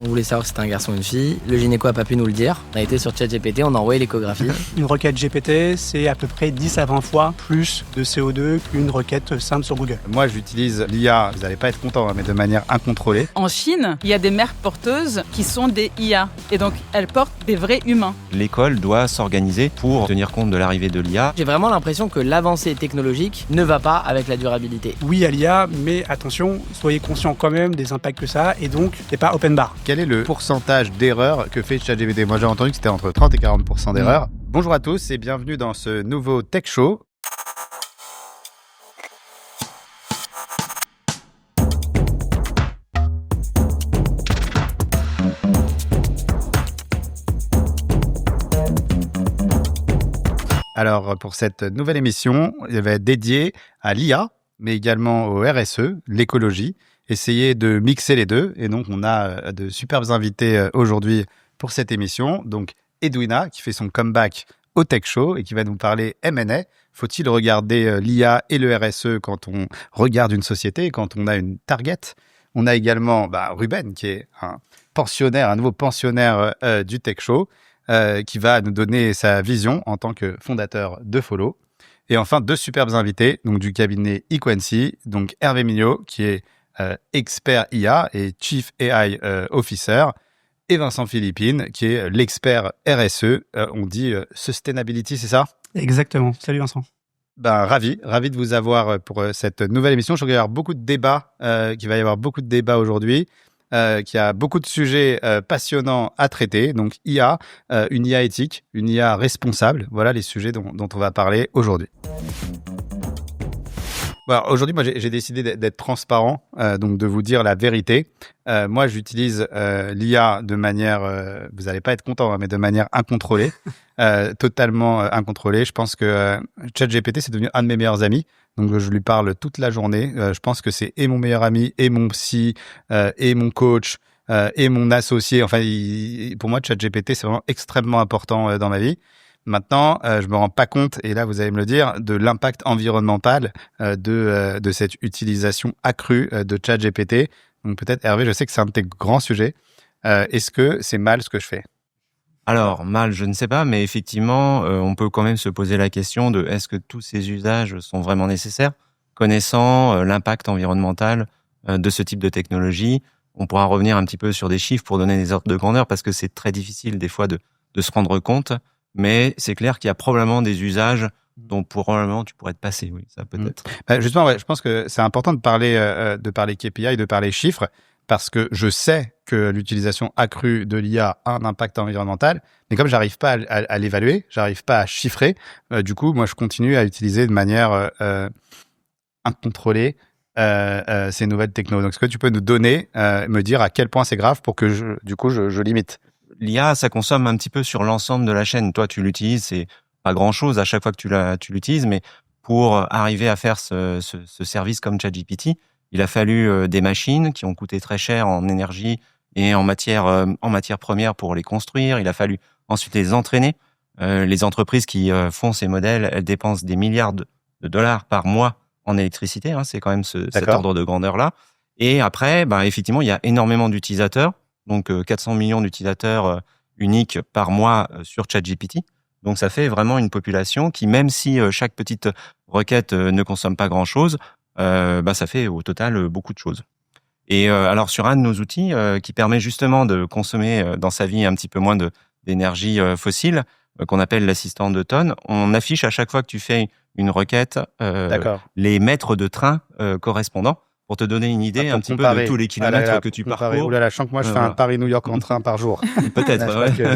On voulait savoir si c'était un garçon ou une fille. Le gynéco a pas pu nous le dire. On a été sur ChatGPT, on a envoyé l'échographie. Une requête GPT, c'est à peu près 10 à 20 fois plus de CO2 qu'une requête simple sur Google. Moi, j'utilise l'IA, vous n'allez pas être content, mais de manière incontrôlée. En Chine, il y a des mères porteuses qui sont des IA. Et donc, elles portent des vrais humains. L'école doit s'organiser pour tenir compte de l'arrivée de l'IA. J'ai vraiment l'impression que l'avancée technologique ne va pas avec la durabilité. Oui à l'IA, mais attention, soyez conscient quand même des impacts que ça a et donc c'est pas open bar. Quel est le pourcentage d'erreurs que fait ChatGPT? Moi, j'ai entendu que c'était entre 30 et 40% d'erreurs. Bonjour à tous et bienvenue dans ce nouveau Tech Show. Alors, pour cette nouvelle émission, elle va être dédiée à l'IA, mais également au RSE, l'écologie. Essayer de mixer les deux. Et donc, on a de superbes invités aujourd'hui pour cette émission. Donc, Edwina, qui fait son comeback au Tech Show et qui va nous parler M&A. Faut-il regarder l'IA et le RSE quand on regarde une société, quand on a une target? On a également Ruben, qui est un nouveau pensionnaire du Tech Show, qui va nous donner sa vision en tant que fondateur de Follow. Et enfin, deux superbes invités donc du cabinet Equancy, donc Hervé Mignot, qui est expert IA et Chief AI Officer, et Vincent Philippine, qui est l'expert RSE, on dit Sustainability, c'est ça? Exactement. Salut Vincent. Ravi de vous avoir pour cette nouvelle émission. Je crois qu'il va y avoir beaucoup de débats, aujourd'hui. Qui a beaucoup de sujets passionnants à traiter. Donc IA, une IA éthique, une IA responsable. Voilà les sujets dont on va parler aujourd'hui. Aujourd'hui, moi, j'ai décidé d'être transparent, donc de vous dire la vérité. Moi, j'utilise l'IA de manière, vous n'allez pas être content, mais de manière incontrôlée, totalement incontrôlée. Je pense que ChatGPT, c'est devenu un de mes meilleurs amis. Donc, je lui parle toute la journée. Je pense que c'est et mon meilleur ami, et mon psy, et mon coach, et mon associé. Enfin, pour moi, ChatGPT, c'est vraiment extrêmement important dans ma vie. Maintenant, je me rends pas compte, et là, vous allez me le dire, de l'impact environnemental de cette utilisation accrue de ChatGPT. Donc, peut-être, Hervé, je sais que c'est un de tes grands sujets. Est-ce que c'est mal ce que je fais? Alors, mal, je ne sais pas, mais effectivement, on peut quand même se poser la question de est-ce que tous ces usages sont vraiment nécessaires? Connaissant l'impact environnemental de ce type de technologie, on pourra revenir un petit peu sur des chiffres pour donner des ordres de grandeur, parce que c'est très difficile des fois de se rendre compte, mais c'est clair qu'il y a probablement des usages dont probablement tu pourrais te passer, oui, ça peut-être. Justement, ouais, je pense que c'est important de parler KPI, de parler chiffres, parce que je sais que l'utilisation accrue de l'IA a un impact environnemental, mais comme j'arrive pas à l'évaluer, j'arrive pas à chiffrer, du coup, moi, je continue à utiliser de manière incontrôlée ces nouvelles technos. Donc, est-ce que tu peux nous donner, me dire à quel point c'est grave pour que je limite? L'IA, ça consomme un petit peu sur l'ensemble de la chaîne. Toi, tu l'utilises, c'est pas grand-chose à chaque fois que tu l'utilises, mais pour arriver à faire ce service comme ChatGPT, il a fallu des machines qui ont coûté très cher en énergie et en matière première pour les construire. Il a fallu ensuite les entraîner. Les entreprises qui font ces modèles, elles dépensent des milliards de dollars par mois en électricité. C'est quand même cet ordre de grandeur-là. Et après, effectivement, il y a énormément d'utilisateurs. Donc 400 millions d'utilisateurs uniques par mois sur ChatGPT. Donc ça fait vraiment une population qui, même si chaque petite requête ne consomme pas grand-chose, ça fait au total beaucoup de choses. Et alors sur un de nos outils qui permet justement de consommer dans sa vie un petit peu moins d'énergie fossile, qu'on appelle l'assistant de tonne, on affiche à chaque fois que tu fais une requête les mètres de train correspondants, pour te donner une idée un petit peu de tous les kilomètres que tu parcours. Oulala, je sens que moi, je fais un Paris-New York en train par jour. Peut-être,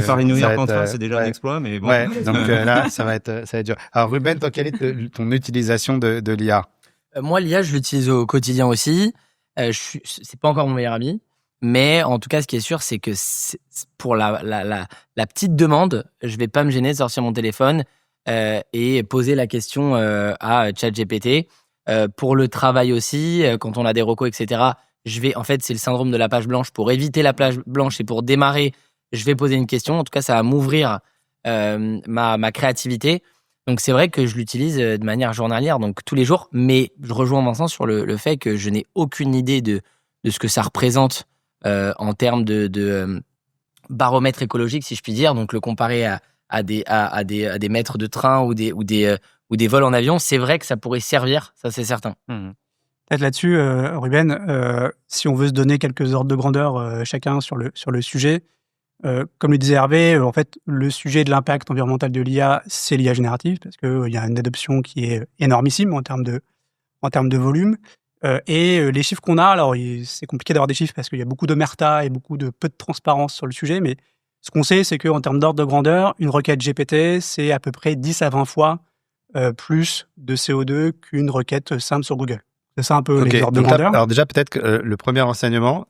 Paris-New York en train, c'est déjà un exploit, mais bon. Ouais, donc là, ça va être dur. Alors, Ruben, toi, quelle est ton utilisation de l'IA? Moi, l'IA, je l'utilise au quotidien aussi. C'est pas encore mon meilleur ami, mais en tout cas, ce qui est sûr, c'est que pour la petite demande, je vais pas me gêner de sortir mon téléphone et poser la question à ChatGPT. Pour le travail aussi, quand on a des recos, etc., c'est le syndrome de la page blanche. Pour éviter la page blanche et pour démarrer, je vais poser une question. En tout cas, ça va m'ouvrir ma créativité. Donc, c'est vrai que je l'utilise de manière journalière, donc tous les jours. Mais je rejoins Vincent sur le fait que je n'ai aucune idée de ce que ça représente en termes de baromètre écologique, si je puis dire, donc le comparer à des maîtres de train ou des vols en avion, c'est vrai que ça pourrait servir, ça c'est certain. Peut-être là-dessus, Ruben, si on veut se donner quelques ordres de grandeur chacun sur le sujet, comme le disait Hervé, en fait, le sujet de l'impact environnemental de l'IA, c'est l'IA générative, parce qu'il y a une adoption qui est énormissime en termes de volume. Et les chiffres qu'on a, alors c'est compliqué d'avoir des chiffres parce qu'il y a beaucoup d'omerta et peu de transparence sur le sujet, mais ce qu'on sait, c'est qu'en termes d'ordre de grandeur, une requête GPT, c'est à peu près 10 à 20 fois plus de CO2 qu'une requête simple sur Google. C'est ça un peu les ordres de grandeur. Alors déjà, peut-être que le premier enseignement,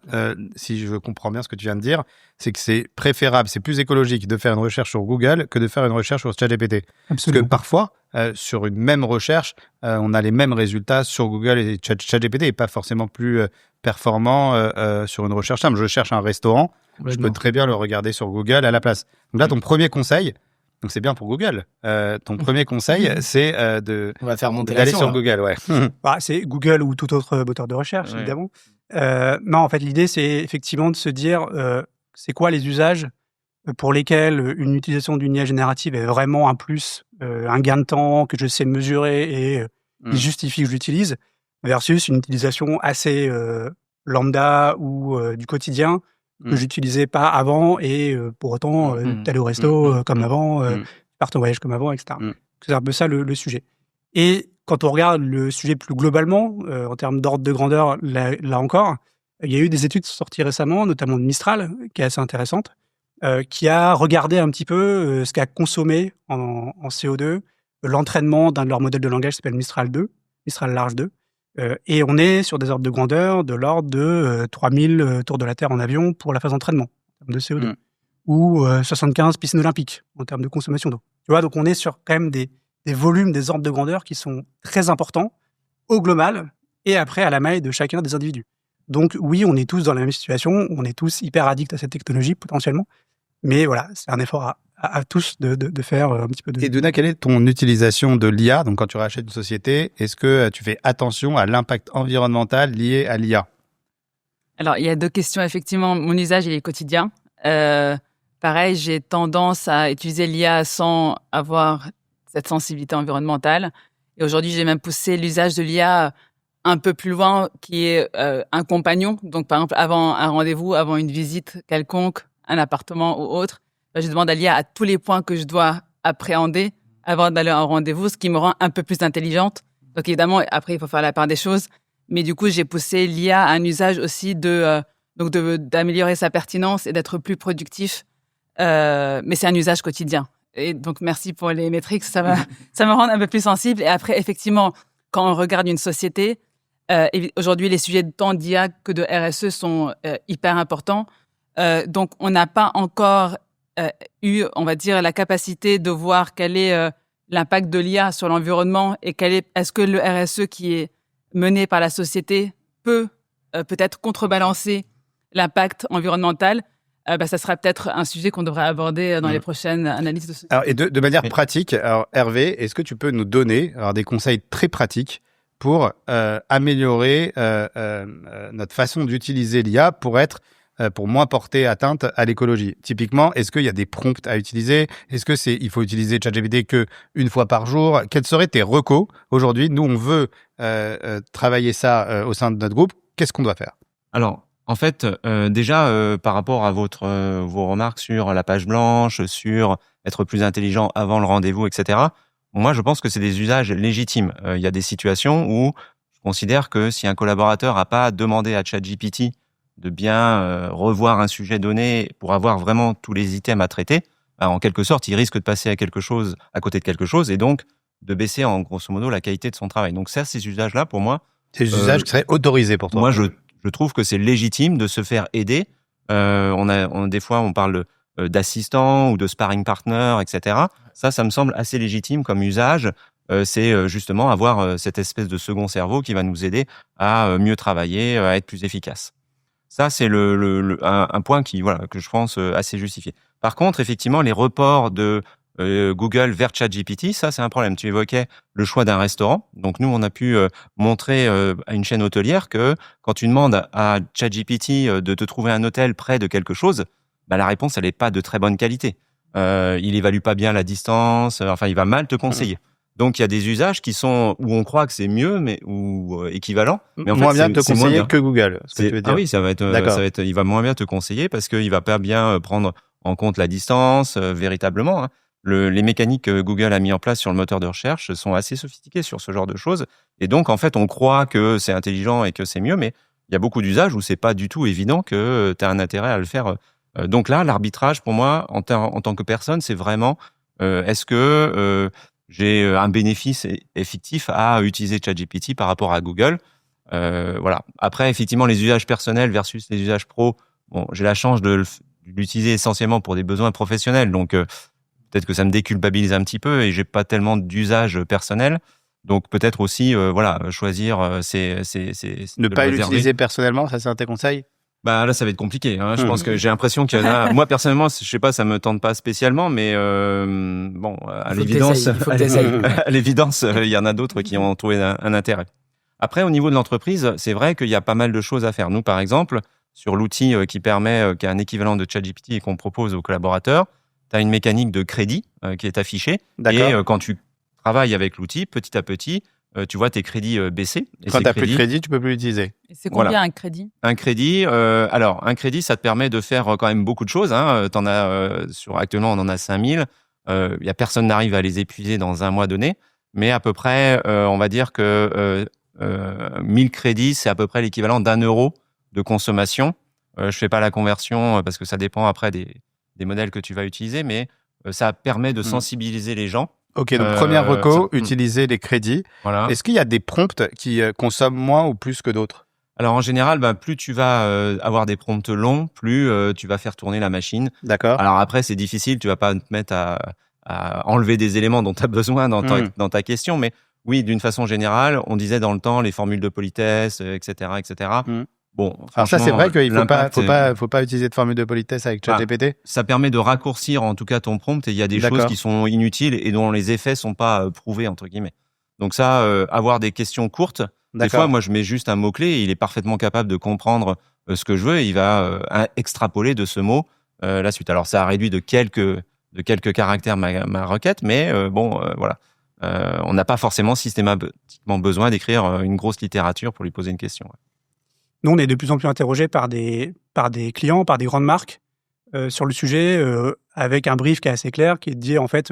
si je comprends bien ce que tu viens de dire, c'est que c'est préférable, c'est plus écologique de faire une recherche sur Google que de faire une recherche sur ChatGPT. Parce que parfois, sur une même recherche, on a les mêmes résultats sur Google et ChatGPT et pas forcément plus performant sur une recherche simple. Je cherche un restaurant, je peux très bien le regarder sur Google à la place. Donc là, ton premier conseil, donc c'est bien pour Google. Ton premier conseil, c'est on va faire monter d'aller sur Google, ouais. C'est Google ou tout autre moteur de recherche, évidemment. Non, en fait, l'idée, c'est effectivement de se dire, c'est quoi les usages pour lesquels une utilisation d'une IA générative est vraiment un plus, un gain de temps que je sais mesurer et qui justifie que je l'utilise, versus une utilisation assez lambda ou du quotidien que j'utilisais pas avant et pour autant t'allais au resto comme avant, partais en voyage comme avant, etc. C'est un peu ça le sujet. Et quand on regarde le sujet plus globalement, en termes d'ordre de grandeur, là encore, il y a eu des études sorties récemment, notamment de Mistral, qui est assez intéressante, qui a regardé un petit peu ce qu'a consommé en CO2 l'entraînement d'un de leurs modèles de langage qui s'appelle Mistral Large 2. Et on est sur des ordres de grandeur de l'ordre de 3000 tours de la Terre en avion pour la phase d'entraînement, en termes de CO2, ou 75 piscines olympiques en termes de consommation d'eau. Tu vois, donc on est sur quand même des volumes, des ordres de grandeur qui sont très importants au global et après à la maille de chacun des individus. Donc oui, on est tous dans la même situation, on est tous hyper addicts à cette technologie potentiellement, mais voilà, c'est un effort à tous de faire un petit peu de... Et Duna, quelle est ton utilisation de l'IA? Donc quand tu rachètes une société, est-ce que tu fais attention à l'impact environnemental lié à l'IA? Alors, il y a deux questions, effectivement. Mon usage, il est quotidien. Pareil, j'ai tendance à utiliser l'IA sans avoir cette sensibilité environnementale. Et aujourd'hui, j'ai même poussé l'usage de l'IA un peu plus loin, qui est un compagnon. Donc, par exemple, avant un rendez-vous, avant une visite quelconque, un appartement ou autre, je demande à l'IA à tous les points que je dois appréhender avant d'aller à un rendez-vous, ce qui me rend un peu plus intelligente. Donc, évidemment, après, il faut faire la part des choses. Mais du coup, j'ai poussé l'IA à un usage aussi d'améliorer sa pertinence et d'être plus productif. Mais c'est un usage quotidien. Et donc, merci pour les métriques. Ça me rend un peu plus sensible. Et après, effectivement, quand on regarde une société, aujourd'hui, les sujets de tant d'IA que de RSE sont hyper importants. Donc, on n'a pas encore eu, on va dire, la capacité de voir quel est l'impact de l'IA sur l'environnement et est-ce que le RSE qui est mené par la société peut peut-être contrebalancer l'impact environnemental. Ça sera peut-être un sujet qu'on devrait aborder dans les prochaines analyses de société. Alors, et de manière pratique, alors Hervé, est-ce que tu peux nous donner des conseils très pratiques pour améliorer notre façon d'utiliser l'IA pour moins porter atteinte à l'écologie? Typiquement, est-ce qu'il y a des prompts à utiliser? Est-ce que il faut utiliser ChatGPT qu'une fois par jour? Quels seraient tes recos aujourd'hui? Nous, on veut travailler ça au sein de notre groupe. Qu'est-ce qu'on doit faire? Alors, en fait, déjà, par rapport à vos remarques sur la page blanche, sur être plus intelligent avant le rendez-vous, etc., moi, je pense que c'est des usages légitimes. Il y a des situations où je considère que si un collaborateur n'a pas demandé à ChatGPT de bien revoir un sujet donné pour avoir vraiment tous les items à traiter, en quelque sorte, il risque de passer à côté de quelque chose et donc de baisser en grosso modo la qualité de son travail. Donc ça, ces usages-là, pour moi... Ces usages qui seraient autorisés pour toi? Moi, je trouve que c'est légitime de se faire aider. Des fois, on parle d'assistants ou de sparring partner, etc. Ça me semble assez légitime comme usage. C'est justement avoir cette espèce de second cerveau qui va nous aider à mieux travailler, à être plus efficace. Ça, c'est un point que je pense assez justifié. Par contre, effectivement, les reports de Google vers ChatGPT, ça c'est un problème. Tu évoquais le choix d'un restaurant. Donc nous, on a pu montrer à une chaîne hôtelière que quand tu demandes à ChatGPT de te trouver un hôtel près de quelque chose, bah, la réponse elle est pas de très bonne qualité. Il évalue pas bien la distance. Enfin, il va mal te conseiller. Donc il y a des usages qui sont où on croit que c'est mieux, mais ou équivalent. Mais en moins fait, bien de te c'est moins conseiller bien. que Google. Ce que tu veux dire. Ah oui, ça va être, il va moins bien te conseiller parce qu'il va pas bien prendre en compte la distance véritablement. Hein. Les mécaniques que Google a mis en place sur le moteur de recherche sont assez sophistiquées sur ce genre de choses. Et donc, en fait, on croit que c'est intelligent et que c'est mieux, mais il y a beaucoup d'usages où c'est pas du tout évident que tu as un intérêt à le faire. Donc là, l'arbitrage, pour moi, en tant que personne, c'est vraiment est-ce que j'ai un bénéfice effectif à utiliser ChatGPT par rapport à Google. Voilà. Après, effectivement, les usages personnels versus les usages pro, bon, j'ai la chance de l'utiliser essentiellement pour des besoins professionnels. Donc, peut-être que ça me déculpabilise un petit peu et j'ai pas tellement d'usage personnel. Donc, peut-être aussi, voilà, choisir Ne pas le réserver. l'utiliser personnellement, ça c'est un de tes conseils? Bah là, ça va être compliqué. Hein. Je pense que j'ai l'impression qu'il y en a. Moi, personnellement, je sais pas, ça me tente pas spécialement, mais bon, à l'évidence, à l'évidence, il y en a d'autres qui ont trouvé un intérêt. Après, au niveau de l'entreprise, c'est vrai qu'il y a pas mal de choses à faire. Nous, par exemple, sur l'outil qui permet, qui est un équivalent de ChatGPT et qu'on propose aux collaborateurs, tu as une mécanique de crédit qui est affichée. Et quand tu travailles avec l'outil, petit à petit, tu vois tes crédits baisser. Et quand tu n'as plus de crédit, tu peux plus l'utiliser. Et c'est combien Voilà. un crédit? Un crédit, alors un crédit, ça te permet de faire quand même beaucoup de choses. Hein. T'en as actuellement, on en a 5000. Y a personne n'arrive à les épuiser dans un mois donné, mais à peu près, on va dire que 1000 crédits, c'est à peu près l'équivalent d'1 € de consommation. Je fais pas la conversion parce que ça dépend après des modèles que tu vas utiliser, mais ça permet de sensibiliser les gens. Ok, donc première reco, utiliser les crédits. Voilà. Est-ce qu'il y a des prompts qui consomment moins ou plus que d'autres? Alors en général, plus tu vas avoir des prompts longs, plus tu vas faire tourner la machine. D'accord. Alors après, c'est difficile, tu vas pas te mettre à enlever des éléments dont tu as besoin dans ta question, mais oui, d'une façon générale, on disait dans le temps les formules de politesse, etc., etc. Bon, alors ça, c'est vrai qu'il faut pas utiliser de formule de politesse avec ChatGPT. Ça permet de raccourcir en tout cas ton prompt et il y a des choses qui sont inutiles et dont les effets sont pas prouvés entre guillemets. Donc ça, avoir des questions courtes. Des fois, moi, je mets juste un mot-clé et il est parfaitement capable de comprendre ce que je veux et il va extrapoler de ce mot la suite. Alors, ça a réduit de quelques caractères ma requête, mais voilà. On n'a pas forcément systématiquement besoin d'écrire une grosse littérature pour lui poser une question. Ouais. Nous, on est de plus en plus interrogés par des clients, par des grandes marques sur le sujet, avec un brief qui est assez clair, qui est de dire, en fait,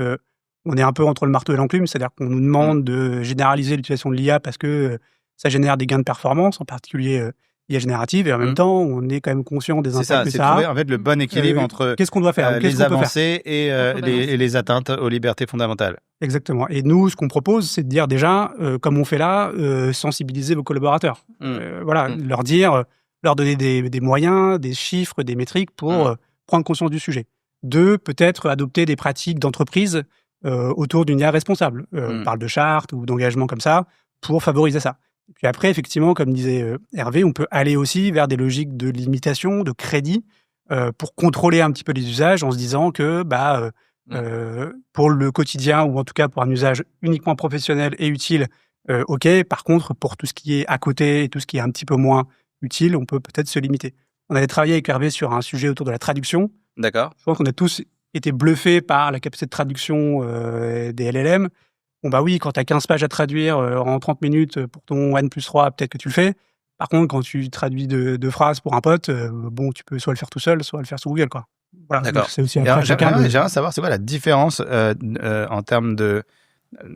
on est un peu entre le marteau et l'enclume, c'est-à-dire qu'on nous demande de généraliser l'utilisation de l'IA parce que ça génère des gains de performance, en particulier IA générative, et en même temps, on est quand même conscient des impacts que ça a. C'est trouver en fait le bon équilibre entre qu'est-ce qu'on doit faire, les avancées et les atteintes aux libertés fondamentales. Exactement. Et nous, ce qu'on propose, c'est de dire déjà, comme on fait là, sensibiliser vos collaborateurs. Voilà, leur dire, leur donner des moyens, des chiffres, des métriques pour prendre conscience du sujet. 2, peut-être adopter des pratiques d'entreprise autour d'une IA responsable. On parle de charte ou d'engagement comme ça pour favoriser ça. Et puis après, effectivement, comme disait Hervé, on peut aller aussi vers des logiques de limitation, de crédit, pour contrôler un petit peu les usages en se disant que pour le quotidien ou en tout cas pour un usage uniquement professionnel et utile, ok. Par contre, pour tout ce qui est à côté et tout ce qui est un petit peu moins utile, on peut peut-être se limiter. On avait travaillé avec Hervé sur un sujet autour de la traduction. D'accord. Je pense qu'on a tous été bluffés par la capacité de traduction des LLM. Bon, bah oui, quand tu as 15 pages à traduire en 30 minutes pour ton N+3, peut-être que tu le fais. Par contre, quand tu traduis deux phrases pour un pote, tu peux soit le faire tout seul, soit le faire sur Google, quoi. Voilà. D'accord. C'est aussi j'aimerais savoir, c'est quoi la différence en termes de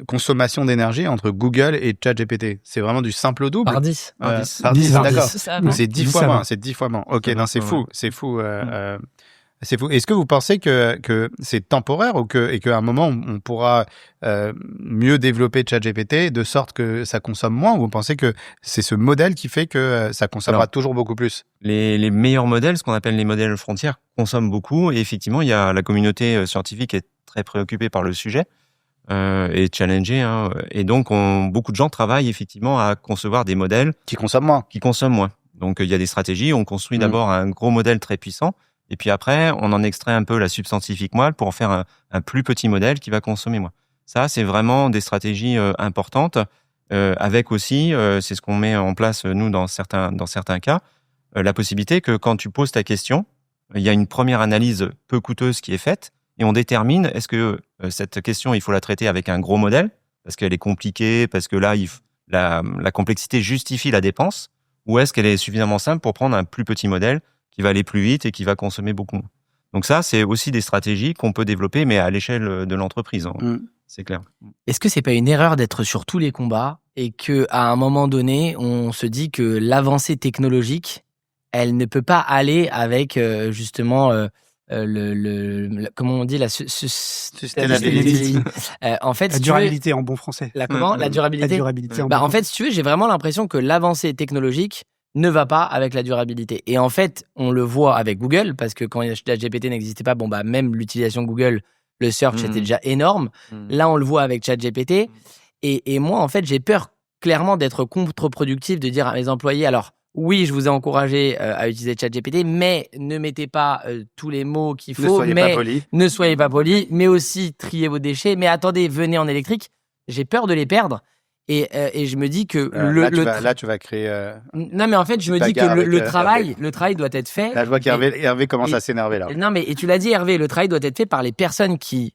consommation d'énergie entre Google et ChatGPT? C'est vraiment du simple au double? Par 10. Par 10, d'accord. C'est 10 fois moins. C'est 10 fois moins. Ok, non, c'est fou. C'est fou. C'est fou. Est-ce que vous pensez que c'est temporaire et qu'à un moment, on pourra mieux développer ChatGPT de sorte que ça consomme moins, ou vous pensez que c'est ce modèle qui fait que ça consommera toujours beaucoup plus? Les meilleurs modèles, ce qu'on appelle les modèles frontières, consomment beaucoup. Et effectivement, il y a la communauté scientifique qui est très préoccupée par le sujet et challengée. Hein. Et donc, beaucoup de gens travaillent effectivement à concevoir des modèles qui consomment moins. Donc, il y a des stratégies. On construit d'abord un gros modèle très puissant. Et puis après, on en extrait un peu la substantifique moelle pour en faire un plus petit modèle qui va consommer moins. Ça, c'est vraiment des stratégies importantes. Avec aussi, c'est ce qu'on met en place, nous, dans certains cas, la possibilité que quand tu poses ta question, il y a une première analyse peu coûteuse qui est faite et on détermine est-ce que cette question, il faut la traiter avec un gros modèle parce qu'elle est compliquée, parce que là, la complexité justifie la dépense, ou est-ce qu'elle est suffisamment simple pour prendre un plus petit modèle qui va aller plus vite et qui va consommer beaucoup moins. Donc ça, c'est aussi des stratégies qu'on peut développer, mais à l'échelle de l'entreprise, c'est clair. Est-ce que c'est pas une erreur d'être sur tous les combats et que à un moment donné, on se dit que l'avancée technologique, elle ne peut pas aller avec justement comment on dit la sustainability. En fait, la durabilité en bon français. La durabilité. La durabilité En fait, si tu veux, j'ai vraiment l'impression que l'avancée technologique ne va pas avec la durabilité. Et en fait, on le voit avec Google, parce que quand ChatGPT n'existait pas, même l'utilisation Google, le search était déjà énorme. Là, on le voit avec ChatGPT. Et moi, en fait, j'ai peur clairement d'être contre-productif, de dire à mes employés, alors oui, je vous ai encouragé à utiliser ChatGPT, mais ne mettez pas tous les mots qu'il faut. Ne soyez pas poli, mais aussi triez vos déchets. Mais attendez, venez en électrique. J'ai peur de les perdre. Et je me dis que là, tu vas créer. Non, mais en fait, je me dis que le travail doit être fait. Là, je vois qu'Hervé commence à s'énerver là. Non, mais et tu l'as dit, Hervé, le travail doit être fait par les personnes qui,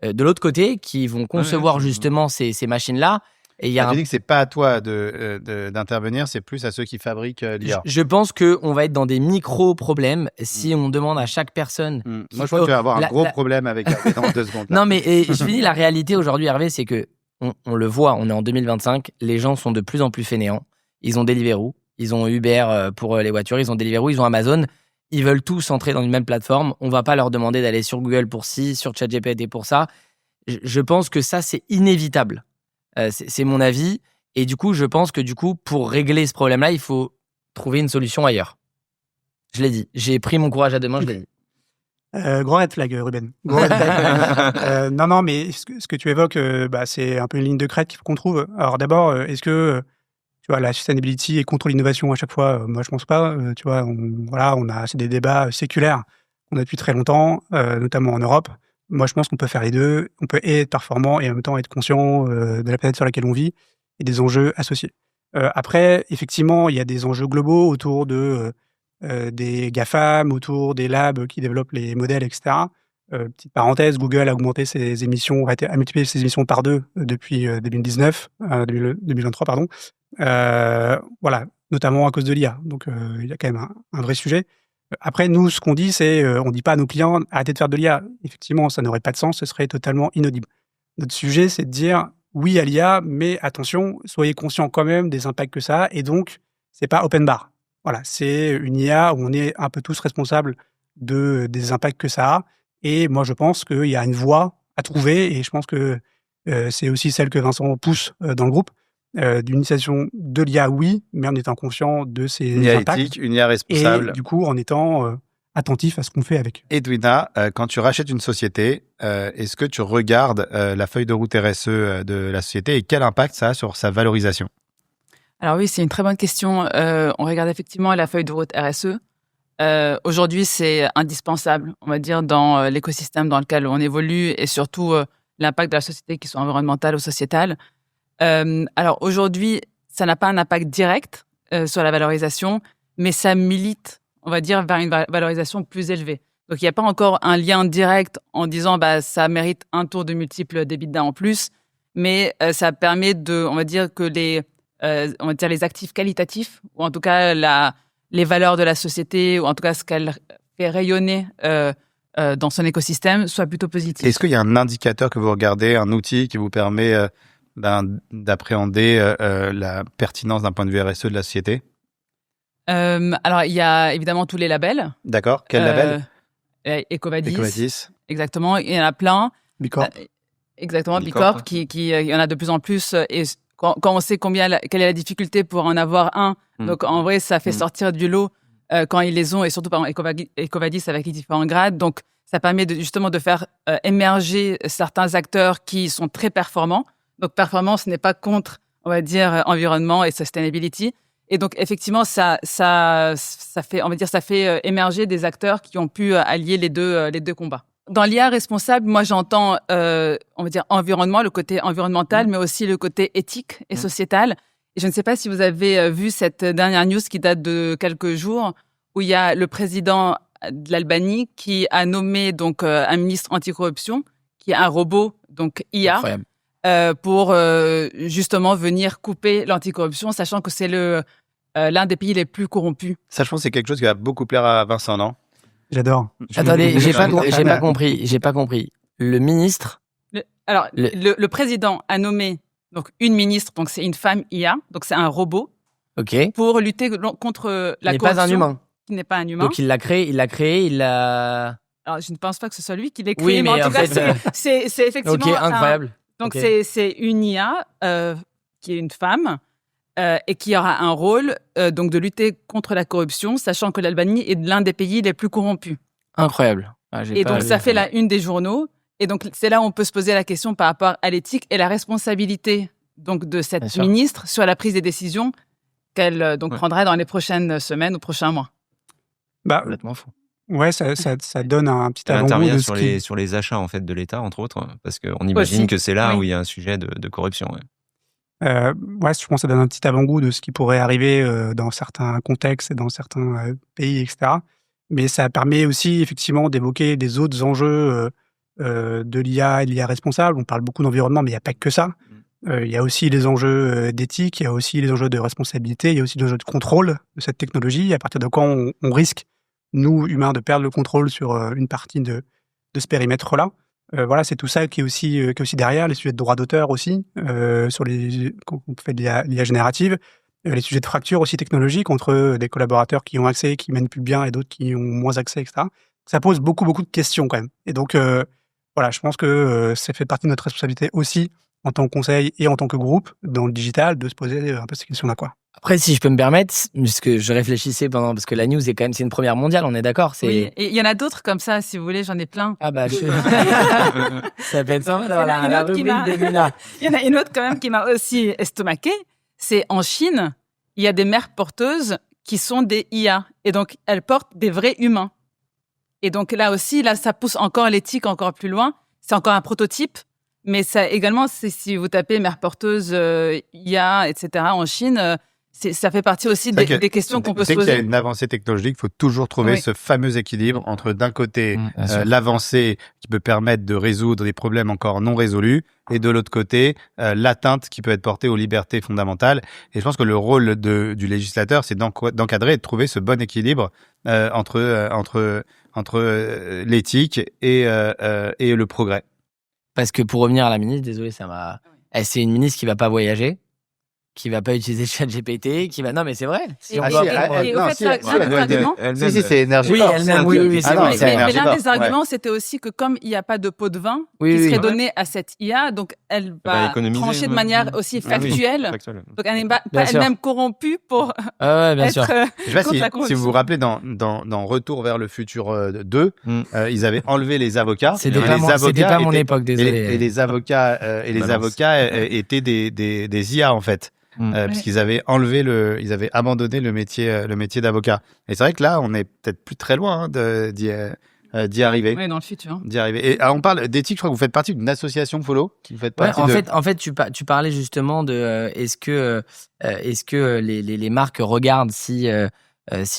de l'autre côté, qui vont concevoir justement ces machines-là. Et tu dis que c'est pas à toi d'intervenir, c'est plus à ceux qui fabriquent l'IA. Je pense que on va être dans des micro-problèmes si on demande à chaque personne. Moi, je crois que tu vas avoir un gros problème avec Hervé dans 2 secondes. Non, mais je finis. La réalité aujourd'hui, Hervé, c'est que on le voit, on est en 2025, les gens sont de plus en plus fainéants. Ils ont Deliveroo, ils ont Uber pour les voitures, ils ont Deliveroo, ils ont Amazon. Ils veulent tous entrer dans une même plateforme. On va pas leur demander d'aller sur Google pour ci, sur ChatGPT pour ça. Je pense que ça, c'est inévitable. C'est mon avis. Et du coup, je pense que pour régler ce problème-là, il faut trouver une solution ailleurs. Je l'ai dit. J'ai pris mon courage à deux mains, je l'ai dit. Grand red flag, Ruben. Grand red flag. Non, mais ce que tu évoques, c'est un peu une ligne de crête qu'il faut qu'on trouve. Alors d'abord, est-ce que tu vois, la sustainability est contre l'innovation à chaque fois? Moi, je pense pas. Tu vois, c'est des débats séculaires qu'on a depuis très longtemps, notamment en Europe. Moi, je pense qu'on peut faire les deux. On peut être performant et en même temps être conscient de la planète sur laquelle on vit et des enjeux associés. Après, effectivement, il y a des enjeux globaux autour des GAFAM, autour des labs qui développent les modèles, etc. Petite parenthèse, Google a augmenté ses émissions, a multiplié ses émissions par 2 depuis 2023, pardon. Voilà, notamment à cause de l'IA. Donc, il y a quand même un vrai sujet. Après, nous, ce qu'on dit, c'est, on dit pas à nos clients, arrêtez de faire de l'IA. Effectivement, ça n'aurait pas de sens, ce serait totalement inaudible. Notre sujet, c'est de dire, oui à l'IA, mais attention, soyez conscients quand même des impacts que ça a, et donc, c'est pas open bar. Voilà, c'est une IA où on est un peu tous responsables des impacts que ça a. Et moi, je pense qu'il y a une voie à trouver, et je pense que c'est aussi celle que Vincent pousse dans le groupe, d'une initiation de l'IA, oui, mais en étant conscient de ses une IA impacts. Éthique, une IA responsable. Et du coup, en étant attentif à ce qu'on fait avec. Edwina, quand tu rachètes une société, est-ce que tu regardes la feuille de route RSE de la société et quel impact ça a sur sa valorisation? Alors oui, c'est une très bonne question. On regarde effectivement la feuille de route RSE. Aujourd'hui, c'est indispensable, on va dire, dans l'écosystème dans lequel on évolue et surtout l'impact de la société, qu'il soit environnemental ou sociétal. Alors aujourd'hui, ça n'a pas un impact direct sur la valorisation, mais ça milite, on va dire, vers une valorisation plus élevée. Donc il n'y a pas encore un lien direct en disant ça mérite un tour de multiple d'EBITDA en plus, mais ça permet on va dire que les actifs qualitatifs, ou en tout cas les valeurs de la société, ou en tout cas ce qu'elle fait rayonner dans son écosystème, soient plutôt positifs. Est-ce qu'il y a un indicateur que vous regardez, un outil qui vous permet d'appréhender la pertinence d'un point de vue RSE de la société? Alors, il y a évidemment tous les labels. D'accord. Quel label? Ecovadis. Exactement. Il y en a plein. Bicorp. Exactement. Bicorp, il y en a de plus en plus. Et quand on sait quelle est la difficulté pour en avoir un, donc en vrai, ça fait sortir du lot quand ils les ont, et surtout par Ecovadis avec les différents grades. Donc, ça permet justement de faire émerger certains acteurs qui sont très performants. Donc, performance n'est pas contre, on va dire, environnement et sustainability. Et donc, effectivement, ça fait, on va dire, ça fait émerger des acteurs qui ont pu allier les deux combats. Dans l'IA responsable, moi, j'entends, on va dire, environnement, le côté environnemental, mais aussi le côté éthique et sociétal. Et je ne sais pas si vous avez vu cette dernière news qui date de quelques jours, où il y a le président de l'Albanie qui a nommé donc un ministre anticorruption, qui est un robot, donc IA, pour justement venir couper l'anticorruption, sachant que c'est l'un des pays les plus corrompus. Ça, je pense que c'est quelque chose qui va beaucoup plaire à Vincent, non? J'adore. Attendez, j'ai pas compris. Le ministre. Le président a nommé donc une ministre, donc c'est une femme IA, donc c'est un robot. Ok. Pour lutter contre la corruption. Qui n'est pas un humain. Qui n'est pas un humain. Donc il l'a créé. Alors je ne pense pas que ce soit lui qui l'ait créé, oui, mais en tout cas c'est effectivement. Ok, incroyable. Donc okay. c'est une IA qui est une femme. Et qui aura un rôle donc de lutter contre la corruption, sachant que l'Albanie est l'un des pays les plus corrompus. Incroyable. Et donc ça fait la une des journaux. Et donc c'est là où on peut se poser la question par rapport à l'éthique et la responsabilité donc de cette ministre sur la prise des décisions qu'elle prendra dans les prochaines semaines ou prochains mois. Complètement fou. Ouais, ça donne un petit avant-goût. Elle intervient sur les achats en fait de l'État, entre autres, parce qu'on imagine que c'est là où il y a un sujet de corruption. Je pense que ça donne un petit avant-goût de ce qui pourrait arriver dans certains contextes et dans certains pays, etc. Mais ça permet aussi effectivement d'évoquer des autres enjeux de l'IA et de l'IA responsable. On parle beaucoup d'environnement, mais il n'y a pas que ça. Il y a aussi les enjeux d'éthique, il y a aussi les enjeux de responsabilité, il y a aussi les enjeux de contrôle de cette technologie. À partir de quand on risque, nous, humains, de perdre le contrôle sur une partie de ce périmètre-là. C'est tout ça qui est aussi derrière, les sujets de droit d'auteur aussi, quand on fait de l'IA générative, les sujets de fracture aussi technologique entre des collaborateurs qui ont accès, qui manipulent bien, et d'autres qui ont moins accès, etc. Ça pose beaucoup de questions quand même. Et donc, je pense que ça fait partie de notre responsabilité aussi, en tant que conseil et en tant que groupe, dans le digital, de se poser un peu ces questions-là, quoi. Après, si je peux me permettre, parce que je réfléchissais parce que la news c'est une première mondiale, on est d'accord. Oui, et il y en a d'autres comme ça, si vous voulez, j'en ai plein. Ah bah, ça peut être sympa d'avoir la rubrique de Mina. Il y en a une autre quand même qui m'a aussi estomaquée. C'est en Chine, il y a des mères porteuses qui sont des IA. Et donc, elles portent des vrais humains. Et donc là aussi, ça pousse encore l'éthique encore plus loin. C'est encore un prototype. Mais ça également, si vous tapez mère porteuse, IA, etc. en Chine... ça fait partie aussi des questions qu'on peut se poser. Dès qu'il y a une avancée technologique, il faut toujours trouver ce fameux équilibre entre, d'un côté, l'avancée qui peut permettre de résoudre des problèmes encore non résolus, et de l'autre côté, l'atteinte qui peut être portée aux libertés fondamentales. Et je pense que le rôle du législateur, c'est d'encadrer et de trouver ce bon équilibre entre l'éthique et le progrès. Parce que pour revenir à la ministre, désolé, c'est une ministre qui va pas voyager, qui va pas utiliser ChatGPT, non mais c'est vrai. Si c'est énergie. Oui, elle-même, oui, c'est vrai. Mais l'un des arguments, c'était aussi que comme il n'y a pas de pot de vin qui serait donné à cette IA, donc elle va trancher de manière aussi factuelle. Donc elle n'est pas elle-même corrompue pour être Je sais pas si vous vous rappelez, dans Retour vers le futur 2, ils avaient enlevé les avocats. C'était pas mon époque, désolé. Et les avocats étaient des IA en fait. Puisqu'ils avaient ils avaient abandonné le métier d'avocat. Et c'est vrai que là, on est peut-être plus très loin d'y arriver. Oui, dans le futur. D'y arriver. Et on parle d'éthique, je crois que vous faites partie d'une association, Follow, qui vous faites partie en fait, tu parlais justement de est-ce que les marques regardent si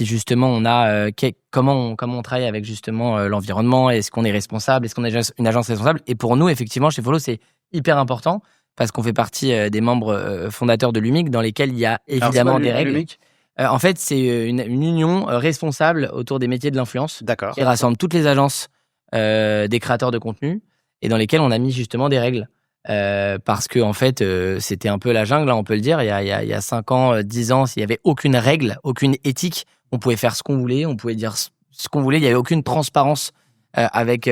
justement on a comment on travaille avec justement l'environnement, est-ce qu'on est responsable, est-ce qu'on est une agence responsable. Et pour nous, effectivement, chez Follow, c'est hyper important. Parce qu'on fait partie des membres fondateurs de l'UMIC, dans lesquels il y a évidemment des règles. En fait, c'est une union responsable autour des métiers de l'influence. D'accord. Qui rassemble toutes les agences des créateurs de contenu et dans lesquelles on a mis justement des règles. Parce que, en fait, c'était un peu la jungle, on peut le dire. Il y a 5 ans, 10 ans, s'il n'y avait aucune règle, aucune éthique, on pouvait faire ce qu'on voulait, on pouvait dire ce qu'on voulait. Il n'y avait aucune transparence avec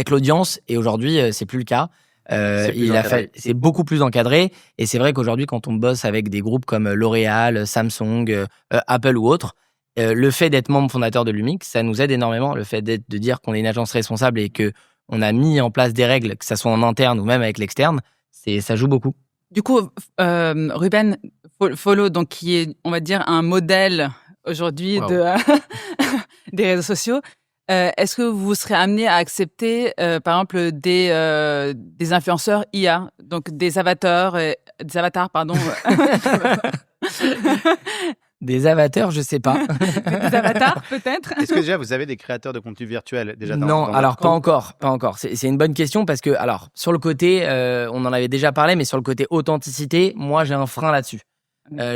l'audience. Et aujourd'hui, c'est plus le cas. C'est beaucoup plus encadré, et c'est vrai qu'aujourd'hui quand on bosse avec des groupes comme L'Oréal, Samsung, Apple ou autres, le fait d'être membre fondateur de l'UMIC, ça nous aide énormément. Le fait de dire qu'on est une agence responsable et que on a mis en place des règles, que ça soit en interne ou même avec l'externe, ça joue beaucoup. Du coup, Ruben, Follow, donc qui est, on va dire, un modèle aujourd'hui des réseaux sociaux. Est-ce que vous serez amené à accepter, par exemple, des influenceurs IA, donc des avatars, pardon. Des avatars, je sais pas. Des avatars, peut-être. Est-ce que déjà vous avez des créateurs de contenu virtuel déjà Non, alors pas encore. C'est une bonne question parce que, alors, sur le côté, on en avait déjà parlé, mais sur le côté authenticité, moi j'ai un frein là-dessus.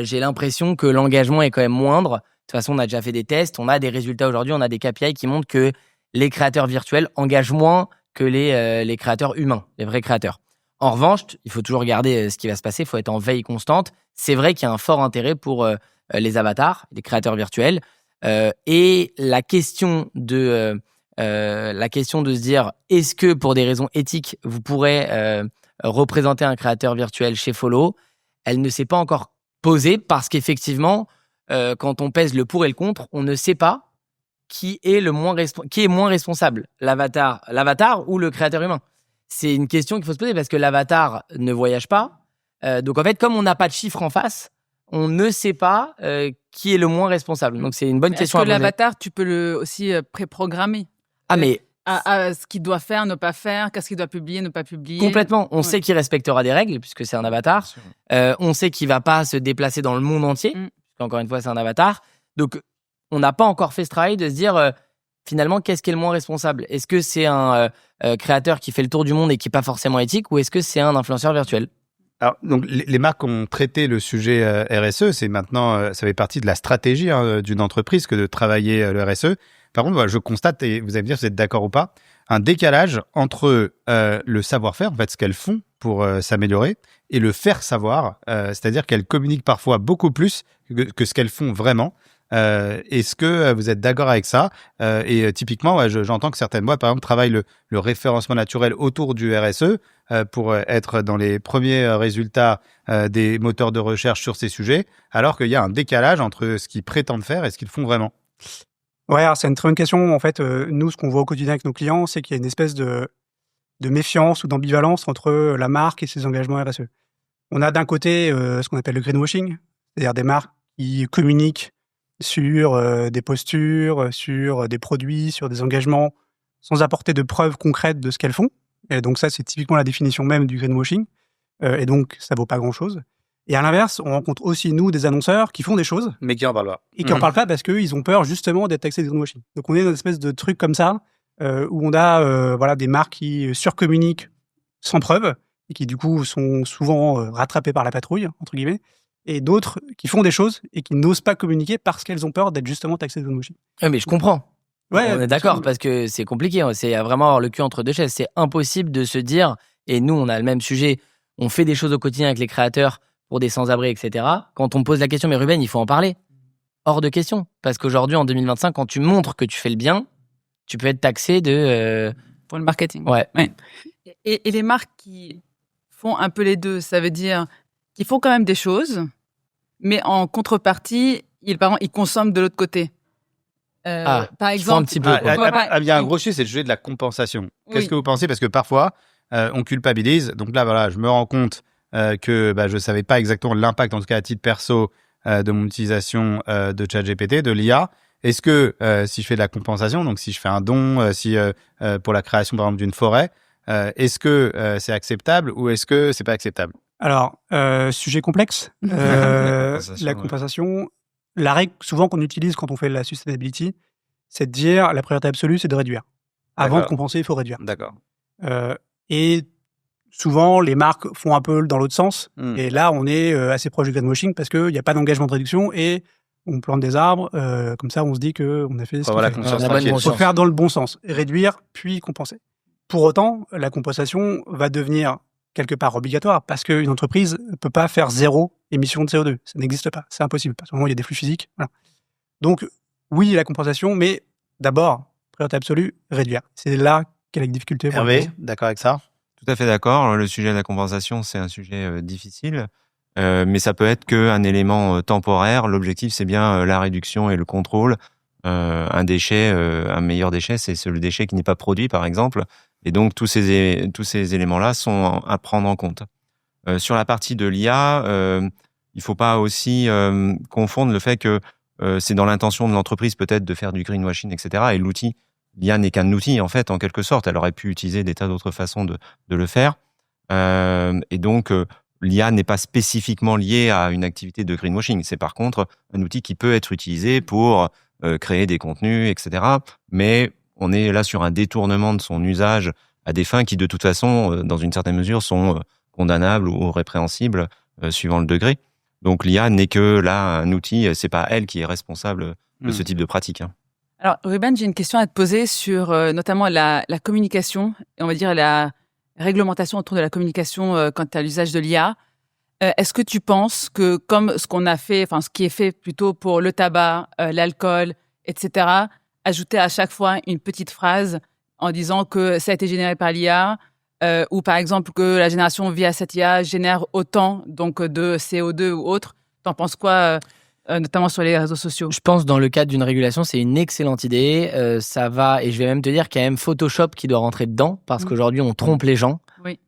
J'ai l'impression que l'engagement est quand même moindre. De toute façon, on a déjà fait des tests, on a des résultats aujourd'hui, on a des KPI qui montrent que les créateurs virtuels engagent moins que les créateurs humains, les vrais créateurs. En revanche, il faut toujours regarder ce qui va se passer, il faut être en veille constante. C'est vrai qu'il y a un fort intérêt pour les avatars, les créateurs virtuels. Et la question de se dire, est-ce que pour des raisons éthiques, vous pourrez représenter un créateur virtuel chez Follow, elle ne s'est pas encore posée parce qu'effectivement, quand on pèse le pour et le contre, on ne sait pas qui est moins responsable, l'avatar ou le créateur humain. C'est une question qu'il faut se poser parce que l'avatar ne voyage pas. Donc en fait, comme on n'a pas de chiffre en face, on ne sait pas qui est le moins responsable. Donc c'est une bonne question à poser. Est-ce que l'avatar, tu peux le aussi préprogrammer à ce qu'il doit faire, ne pas faire, qu'est-ce qu'il doit publier, ne pas publier. Complètement. On sait qu'il respectera des règles puisque c'est un avatar. On sait qu'il va pas se déplacer dans le monde entier. Encore une fois, c'est un avatar. Donc, on n'a pas encore fait ce travail de se dire, finalement, qu'est-ce qui est le moins responsable ? Est-ce que c'est un créateur qui fait le tour du monde et qui n'est pas forcément éthique ou est-ce que c'est un influenceur virtuel ? Alors, donc, les marques ont traité le sujet RSE. C'est maintenant, ça fait partie de la stratégie d'une entreprise que de travailler le RSE. Par contre, je constate, et vous allez me dire si vous êtes d'accord ou pas, un décalage entre le savoir-faire, en fait, ce qu'elles font pour s'améliorer, et le faire savoir, c'est-à-dire qu'elles communiquent parfois beaucoup plus que ce qu'elles font vraiment. Est-ce que vous êtes d'accord avec ça ? Et typiquement, j'entends que certaines boîtes, par exemple, travaillent le référencement naturel autour du RSE pour être dans les premiers résultats des moteurs de recherche sur ces sujets, alors qu'il y a un décalage entre ce qu'ils prétendent faire et ce qu'ils font vraiment. Ouais, alors c'est une très bonne question. En fait, nous, ce qu'on voit au quotidien avec nos clients, c'est qu'il y a une espèce de méfiance ou d'ambivalence entre la marque et ses engagements RSE. On a d'un côté ce qu'on appelle le greenwashing, c'est-à-dire des marques qui communiquent sur des postures, sur des produits, sur des engagements, sans apporter de preuves concrètes de ce qu'elles font. Et donc ça, c'est typiquement la définition même du greenwashing. Et donc, ça vaut pas grand-chose. Et à l'inverse, on rencontre aussi, nous, des annonceurs qui font des choses. Mais qui en parlent pas. Et qui en parlent pas parce qu'ils ont peur, justement, d'être taxés de greenwashing. Donc, on est dans une espèce de truc comme ça, où on a des marques qui surcommuniquent sans preuve, et qui, du coup, sont souvent rattrapées par la patrouille, entre guillemets, et d'autres qui font des choses et qui n'osent pas communiquer parce qu'elles ont peur d'être justement taxées de greenwashing. Oui, mais je comprends. Ouais, on est d'accord, parce que c'est compliqué. C'est vraiment avoir le cul entre deux chaises. C'est impossible de se dire, et nous, on a le même sujet, on fait des choses au quotidien avec les créateurs pour des sans-abri, etc. Quand on pose la question, mais Ruben, il faut en parler. Hors de question. Parce qu'aujourd'hui, en 2025, quand tu montres que tu fais le bien, tu peux être taxé de... Pour le marketing. Ouais. Et les marques qui font un peu les deux, ça veut dire qu'ils font quand même des choses, mais en contrepartie, ils consomment de l'autre côté. Par exemple, un petit peu. Il y a un gros sujet, c'est le sujet de la compensation. Qu'est-ce que vous pensez ? Parce que parfois, on culpabilise. Donc là, voilà, je me rends compte que je ne savais pas exactement l'impact, en tout cas à titre perso, de mon utilisation de ChatGPT, de l'IA. Est-ce que si je fais de la compensation, donc si je fais un don, pour la création par exemple d'une forêt, est-ce que c'est acceptable ou est-ce que c'est pas acceptable ? Alors, sujet complexe. La compensation, la règle souvent qu'on utilise quand on fait la sustainability, c'est de dire la priorité absolue, c'est de réduire. Avant de compenser, il faut réduire. D'accord. Et souvent, les marques font un peu dans l'autre sens. Et là, on est assez proche du greenwashing parce qu'il n'y a pas d'engagement de réduction et on plante des arbres. Comme ça, on se dit qu'on a fait ce qu'il faut faire dans le bon sens. Réduire, puis compenser. Pour autant, la compensation va devenir quelque part obligatoire parce qu'une entreprise ne peut pas faire zéro émission de CO2. Ça n'existe pas. C'est impossible. Parce qu'au moment où il y a des flux physiques. Voilà. Donc, oui, la compensation, mais d'abord, priorité absolue, réduire. C'est là qu'est la difficulté. Hervé, d'accord avec ça ? Tout à fait d'accord. Le sujet de la compensation, c'est un sujet difficile, mais ça peut être qu'un élément temporaire. L'objectif, c'est bien la réduction et le contrôle. Un meilleur déchet, c'est le déchet qui n'est pas produit, par exemple. Et donc, tous ces éléments-là sont à prendre en compte. Sur la partie de l'IA, il faut pas aussi confondre le fait que c'est dans l'intention de l'entreprise peut-être de faire du greenwashing, etc. Et l'outil, l'IA n'est qu'un outil, en fait, en quelque sorte. Elle aurait pu utiliser des tas d'autres façons de le faire. Et donc, l'IA n'est pas spécifiquement liée à une activité de greenwashing. C'est par contre un outil qui peut être utilisé pour créer des contenus, etc. Mais on est là sur un détournement de son usage à des fins qui, de toute façon, dans une certaine mesure, sont condamnables ou répréhensibles, suivant le degré. Donc, l'IA n'est que là un outil, c'est pas elle qui est responsable de ce type de pratique. Alors, Ruben, j'ai une question à te poser sur notamment la communication, et on va dire la réglementation autour de la communication quant à l'usage de l'IA. Est-ce que tu penses que, comme ce qu'on a fait, enfin, ce qui est fait plutôt pour le tabac, l'alcool, etc., ajouter à chaque fois une petite phrase en disant que ça a été généré par l'IA, ou par exemple que la génération via cette IA génère autant donc de CO2 ou autre. T'en penses quoi, notamment sur les réseaux sociaux? Je pense dans le cadre d'une régulation, c'est une excellente idée. Ça va, et je vais même te dire qu'il y a même Photoshop qui doit rentrer dedans, parce qu'aujourd'hui on trompe les gens,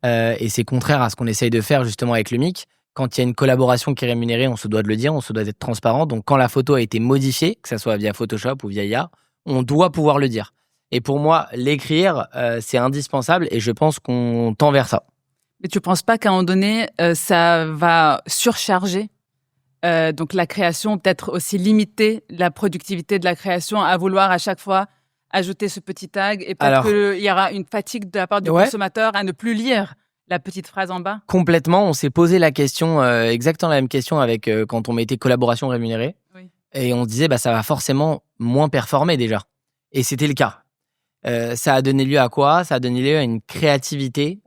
et c'est contraire à ce qu'on essaye de faire justement avec le MIC. Quand il y a une collaboration qui est rémunérée, on se doit de le dire, on se doit d'être transparent. Donc quand la photo a été modifiée, que ça soit via Photoshop ou via IA, on doit pouvoir le dire. Et pour moi, l'écrire, c'est indispensable, et je pense qu'on tend vers ça. Mais tu ne penses pas qu'à un moment donné, ça va surcharger donc la création, peut-être aussi limiter la productivité de la création à vouloir à chaque fois ajouter ce petit tag, et peut-être qu'il y aura une fatigue de la part du consommateur à ne plus lire la petite phrase en bas? Complètement, on s'est posé la question, exactement la même question avec quand on mettait collaboration rémunérée, et on se disait ça va forcément moins performer déjà. Et c'était le cas. Ça a donné lieu à quoi? Ça a donné lieu à une créativité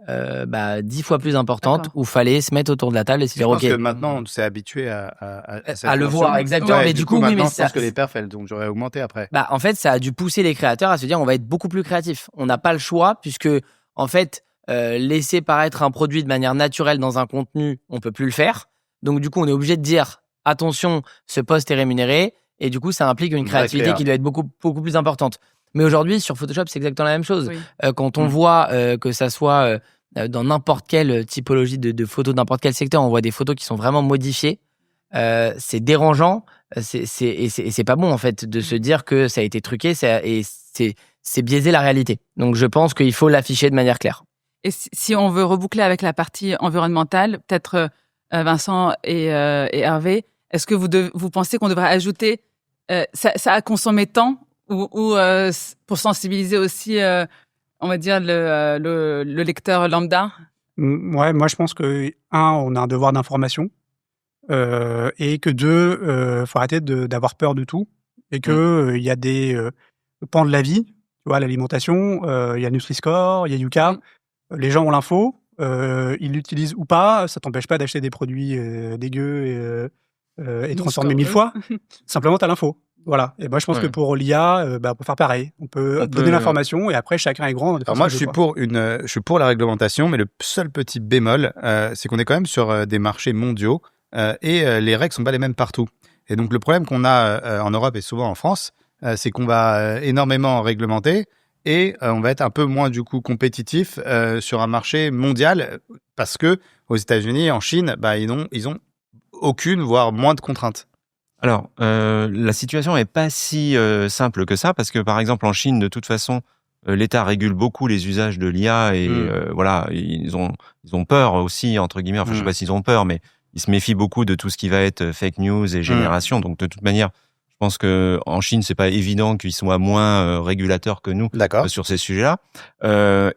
10 fois plus importante, où fallait se mettre autour de la table et se dire, je pense que maintenant, on s'est habitué à le voir, exactement. Ouais, mais du coup, oui, mais je pense que les perfs, elles ont j'aurais augmenté après. En fait, ça a dû pousser les créateurs à se dire, on va être beaucoup plus créatifs. On n'a pas le choix, puisque, en fait, laisser paraître un produit de manière naturelle dans un contenu, on peut plus le faire. Donc, du coup, on est obligé de dire, attention, ce post est rémunéré. Et du coup, ça implique une créativité qui doit être beaucoup, beaucoup plus importante. Mais aujourd'hui, sur Photoshop, c'est exactement la même chose. Quand on voit que ça soit dans n'importe quelle typologie de photos, n'importe quel secteur, on voit des photos qui sont vraiment modifiées. C'est dérangeant, et c'est pas bon en fait de se dire que ça a été truqué, et c'est biaiser la réalité. Donc je pense qu'il faut l'afficher de manière claire. Et si on veut reboucler avec la partie environnementale, peut-être Vincent et Hervé, est-ce que vous pensez qu'on devrait ajouter ça a consommé tant, ou pour sensibiliser aussi, on va dire, le lecteur lambda? Ouais, moi je pense que, on a un devoir d'information, et que deux, faut arrêter d'avoir peur de tout, et que il y a des pans de la vie, tu vois, l'alimentation, il y a Nutri-Score, il y a Yuka, les gens ont l'info, ils l'utilisent ou pas, ça t'empêche pas d'acheter des produits dégueux et transformés 1000 fois. Simplement, t'as l'info. Voilà. Et moi, je pense que pour l'IA, on peut faire pareil. On peut donner l'information, et après, chacun est grand. Alors moi, je suis pour la réglementation, mais le seul petit bémol, c'est qu'on est quand même sur des marchés mondiaux, et les règles sont pas les mêmes partout. Et donc, le problème qu'on a en Europe et souvent en France, c'est qu'on va énormément réglementer, et on va être un peu moins du coup compétitif sur un marché mondial, parce que aux États-Unis, en Chine, ils ont aucune, voire moins de contraintes. Alors, la situation est pas si simple que ça, parce que par exemple en Chine, de toute façon, l'État régule beaucoup les usages de l'IA, et voilà, ils ont peur aussi, entre guillemets. Enfin, je sais pas s'ils ont peur, mais ils se méfient beaucoup de tout ce qui va être fake news et génération. Donc, de toute manière, je pense que en Chine, c'est pas évident qu'ils soient moins régulateurs que nous sur ces sujets-là.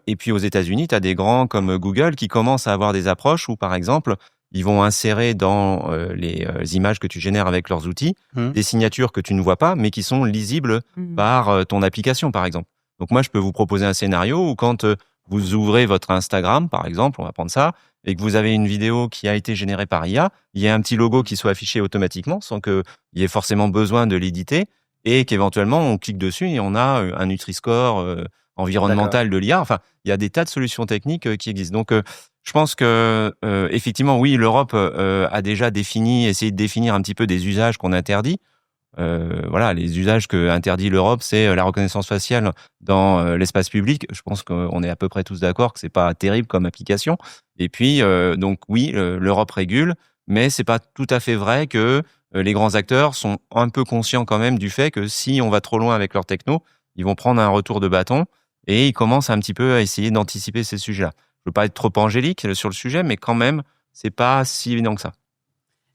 Et puis aux États-Unis, tu as des grands comme Google qui commencent à avoir des approches où, par exemple, ils vont insérer dans les images que tu génères avec leurs outils des signatures que tu ne vois pas, mais qui sont lisibles par ton application, par exemple. Donc moi, je peux vous proposer un scénario où quand vous ouvrez votre Instagram, par exemple, on va prendre ça, et que vous avez une vidéo qui a été générée par IA, il y a un petit logo qui soit affiché automatiquement sans qu'il y ait forcément besoin de l'éditer, et qu'éventuellement, on clique dessus et on a un Nutri-Score environnemental de l'IA. Enfin, il y a des tas de solutions techniques qui existent. Donc, je pense que effectivement, oui, l'Europe a déjà essayé de définir un petit peu des usages qu'on interdit. Voilà, les usages que interdit l'Europe, c'est la reconnaissance faciale dans l'espace public. Je pense qu'on est à peu près tous d'accord que c'est pas terrible comme application. Et puis, donc oui, l'Europe régule, mais c'est pas tout à fait vrai que les grands acteurs sont un peu conscients quand même du fait que si on va trop loin avec leur techno, ils vont prendre un retour de bâton et ils commencent un petit peu à essayer d'anticiper ces sujets-là. Je veux pas être trop angélique sur le sujet, mais quand même, c'est pas si évident que ça.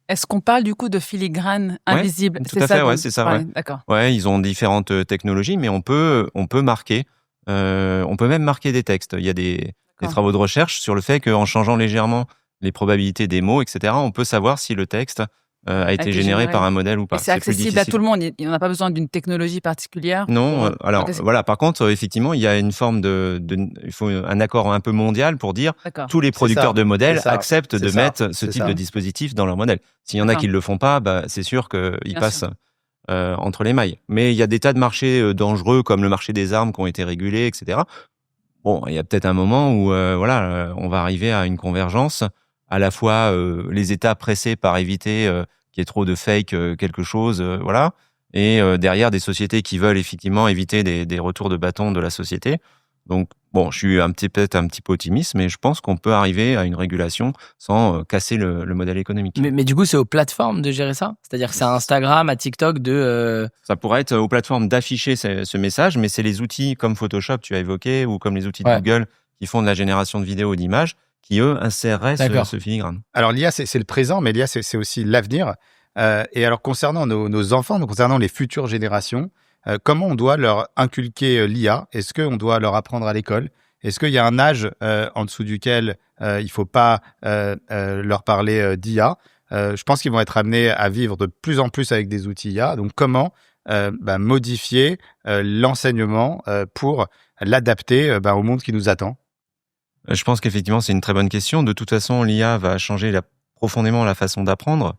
Est-ce qu'on parle du coup de filigrane invisible? Tout à fait, ouais, c'est ça. Ouais. D'accord. Ouais, ils ont différentes technologies, mais on peut marquer, on peut même marquer des textes. Il y a des travaux de recherche sur le fait qu'en changeant légèrement les probabilités des mots, etc., on peut savoir si le texte a été généré par un modèle ou pas. Et c'est accessible à tout le monde. Il n'a pas besoin d'une technologie particulière. Non. Alors voilà. Par contre, effectivement, il y a une forme il faut un accord un peu mondial pour dire tous les producteurs de modèles acceptent de mettre ce type de dispositif dans leur modèle. S'il y en a qui ne le font pas, c'est sûr qu'ils passent entre les mailles. Mais il y a des tas de marchés dangereux comme le marché des armes qui ont été régulés, etc. Bon, il y a peut-être un moment où on va arriver à une convergence. À la fois les États pressés par éviter qu'il y ait trop de fake quelque chose, et derrière des sociétés qui veulent effectivement éviter des retours de bâton de la société. Donc bon, je suis peut-être un petit peu optimiste, mais je pense qu'on peut arriver à une régulation sans casser le modèle économique. Mais du coup, c'est aux plateformes de gérer ça? C'est-à-dire que c'est à Instagram, à TikTok Ça pourrait être aux plateformes d'afficher ce message, mais c'est les outils comme Photoshop, tu as évoqué, ou comme les outils de Google qui font de la génération de vidéos et d'images, qui, eux, inséreraient ce filigrane. Alors, l'IA, c'est le présent, mais l'IA, c'est aussi l'avenir. Et alors, concernant nos enfants, concernant les futures générations, comment on doit leur inculquer l'IA? Est-ce qu'on doit leur apprendre à l'école? Est-ce qu'il y a un âge en dessous duquel il ne faut pas leur parler d'IA? Je pense qu'ils vont être amenés à vivre de plus en plus avec des outils IA. Donc, comment modifier l'enseignement pour l'adapter au monde qui nous attend? Je pense qu'effectivement, c'est une très bonne question. De toute façon, l'IA va changer profondément la façon d'apprendre.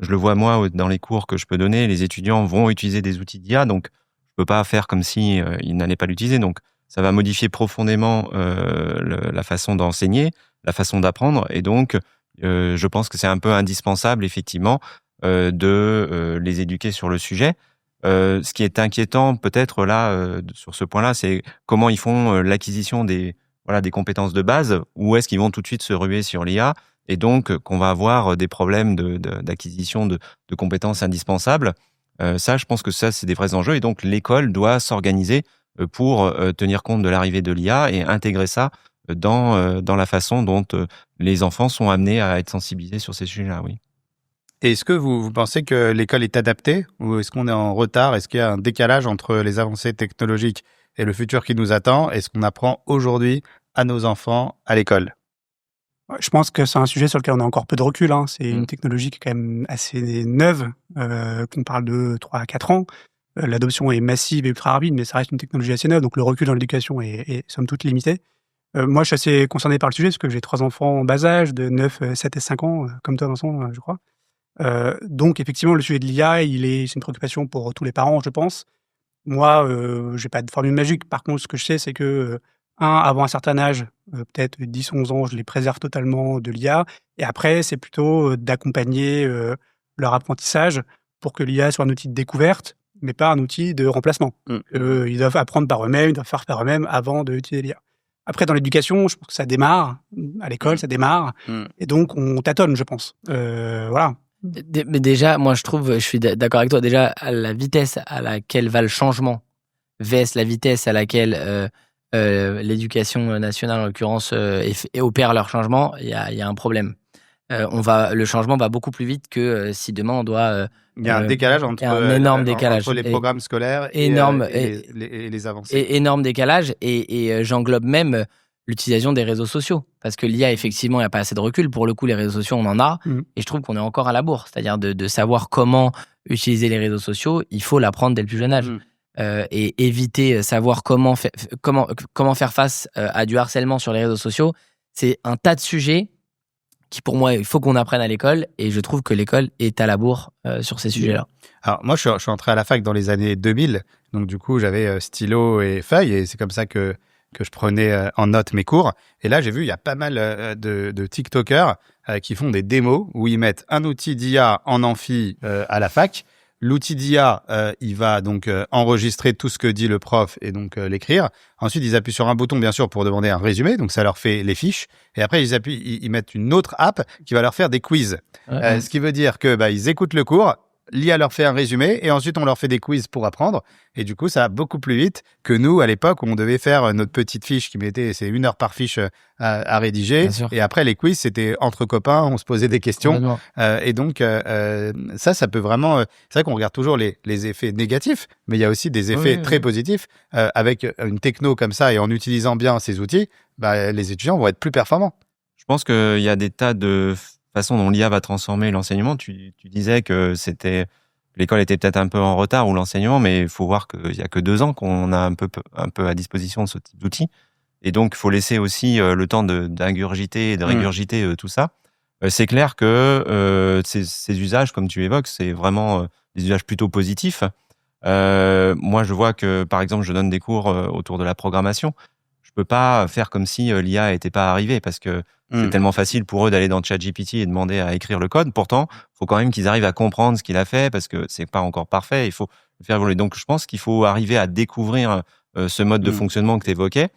Je le vois, moi, dans les cours que je peux donner, les étudiants vont utiliser des outils d'IA, donc je peux pas faire comme si ils n'allaient pas l'utiliser. Donc, ça va modifier profondément la façon d'enseigner, la façon d'apprendre. Et donc, je pense que c'est un peu indispensable, effectivement, de les éduquer sur le sujet. Ce qui est inquiétant, peut-être, là, sur ce point-là, c'est comment ils font l'acquisition des compétences de base, ou est-ce qu'ils vont tout de suite se ruer sur l'IA, et donc qu'on va avoir des problèmes d'acquisition de compétences indispensables. Ça, je pense que ça, c'est des vrais enjeux, et donc l'école doit s'organiser pour tenir compte de l'arrivée de l'IA et intégrer ça dans la façon dont les enfants sont amenés à être sensibilisés sur ces sujets-là, oui. Et est-ce que vous pensez que l'école est adaptée, ou est-ce qu'on est en retard? Est-ce qu'il y a un décalage entre les avancées technologiques et le futur qui nous attend? Est-ce qu'on apprend aujourd'hui à nos enfants à l'école? Je pense que c'est un sujet sur lequel on a encore peu de recul. C'est une technologie qui est quand même assez neuve, qu'on parle de 3 à 4 ans. L'adoption est massive et ultra rapide, mais ça reste une technologie assez neuve, donc le recul dans l'éducation est somme toute limité. Moi, je suis assez concerné par le sujet, parce que j'ai 3 enfants en bas âge, de 9, 7 et 5 ans, comme toi, Vincent, je crois. Donc, effectivement, le sujet de l'IA, c'est une préoccupation pour tous les parents, je pense. Moi, je n'ai pas de formule magique. Par contre, ce que je sais, c'est que avant un certain âge, peut-être 10, 11 ans, je les préserve totalement de l'IA. Et après, c'est plutôt d'accompagner leur apprentissage pour que l'IA soit un outil de découverte, mais pas un outil de remplacement. Ils doivent apprendre par eux-mêmes, ils doivent faire par eux-mêmes avant d'utiliser l'IA. Après, dans l'éducation, je pense que ça démarre. À l'école, ça démarre. Et donc, on tâtonne, je pense. Voilà. Mais déjà, moi, je suis d'accord avec toi. Déjà, à la vitesse à laquelle va le changement, vs la vitesse à laquelle l'éducation nationale, en l'occurrence, opère leur changement, il y a un problème. Le changement va beaucoup plus vite que si demain on doit. Il y a un décalage entre les programmes scolaires et les avancées. Énorme décalage, et j'englobe même l'utilisation des réseaux sociaux. Parce que l'IA, effectivement, il n'y a pas assez de recul. Pour le coup, les réseaux sociaux, on en a. Et je trouve qu'on est encore à la bourre. C'est-à-dire de savoir comment utiliser les réseaux sociaux, il faut l'apprendre dès le plus jeune âge. Et éviter, savoir comment faire face à du harcèlement sur les réseaux sociaux. C'est un tas de sujets qui, pour moi, il faut qu'on apprenne à l'école. Et je trouve que l'école est à la bourre sur ces sujets-là. Alors, moi, je suis entré à la fac dans les années 2000. Donc, du coup, j'avais stylo et feuille. Et c'est comme ça que je prenais en note mes cours. Et là, j'ai vu, il y a pas mal de TikTokers qui font des démos où ils mettent un outil d'IA en amphi à la fac l'outil d'IA, il va donc enregistrer tout ce que dit le prof et donc l'écrire. Ensuite, ils appuient sur un bouton, bien sûr, pour demander un résumé. Donc, ça leur fait les fiches. Et après, ils mettent une autre app qui va leur faire des quiz. Ce qui veut dire que ils écoutent le cours, l'IA leur fait un résumé et ensuite on leur fait des quiz pour apprendre. Et du coup, ça va beaucoup plus vite que nous, à l'époque, où on devait faire notre petite fiche c'est 1 heure par fiche à rédiger. Et après, les quiz, c'était entre copains, on se posait des questions. Et donc, ça peut vraiment... c'est vrai qu'on regarde toujours les effets négatifs, mais il y a aussi des effets très positifs. Avec une techno comme ça et en utilisant bien ces outils, les étudiants vont être plus performants. Je pense qu'il y a des tas de façon dont l'IA va transformer l'enseignement. Tu disais que l'école était peut-être un peu en retard ou l'enseignement, mais il faut voir qu'il y a que 2 ans qu'on a un peu à disposition de ce type d'outils. Et donc, il faut laisser aussi le temps d'ingurgiter et de régurgiter tout ça. C'est clair que ces usages, comme tu évoques, c'est vraiment des usages plutôt positifs. Moi, je vois que, par exemple, je donne des cours autour de la programmation. Je peux pas faire comme si l'IA n'était pas arrivée parce que c'est tellement facile pour eux d'aller dans ChatGPT et demander à écrire le code. Pourtant, il faut quand même qu'ils arrivent à comprendre ce qu'il a fait parce que c'est pas encore parfait. Il faut le faire évoluer. Donc, je pense qu'il faut arriver à découvrir ce mode de fonctionnement que tu évoquais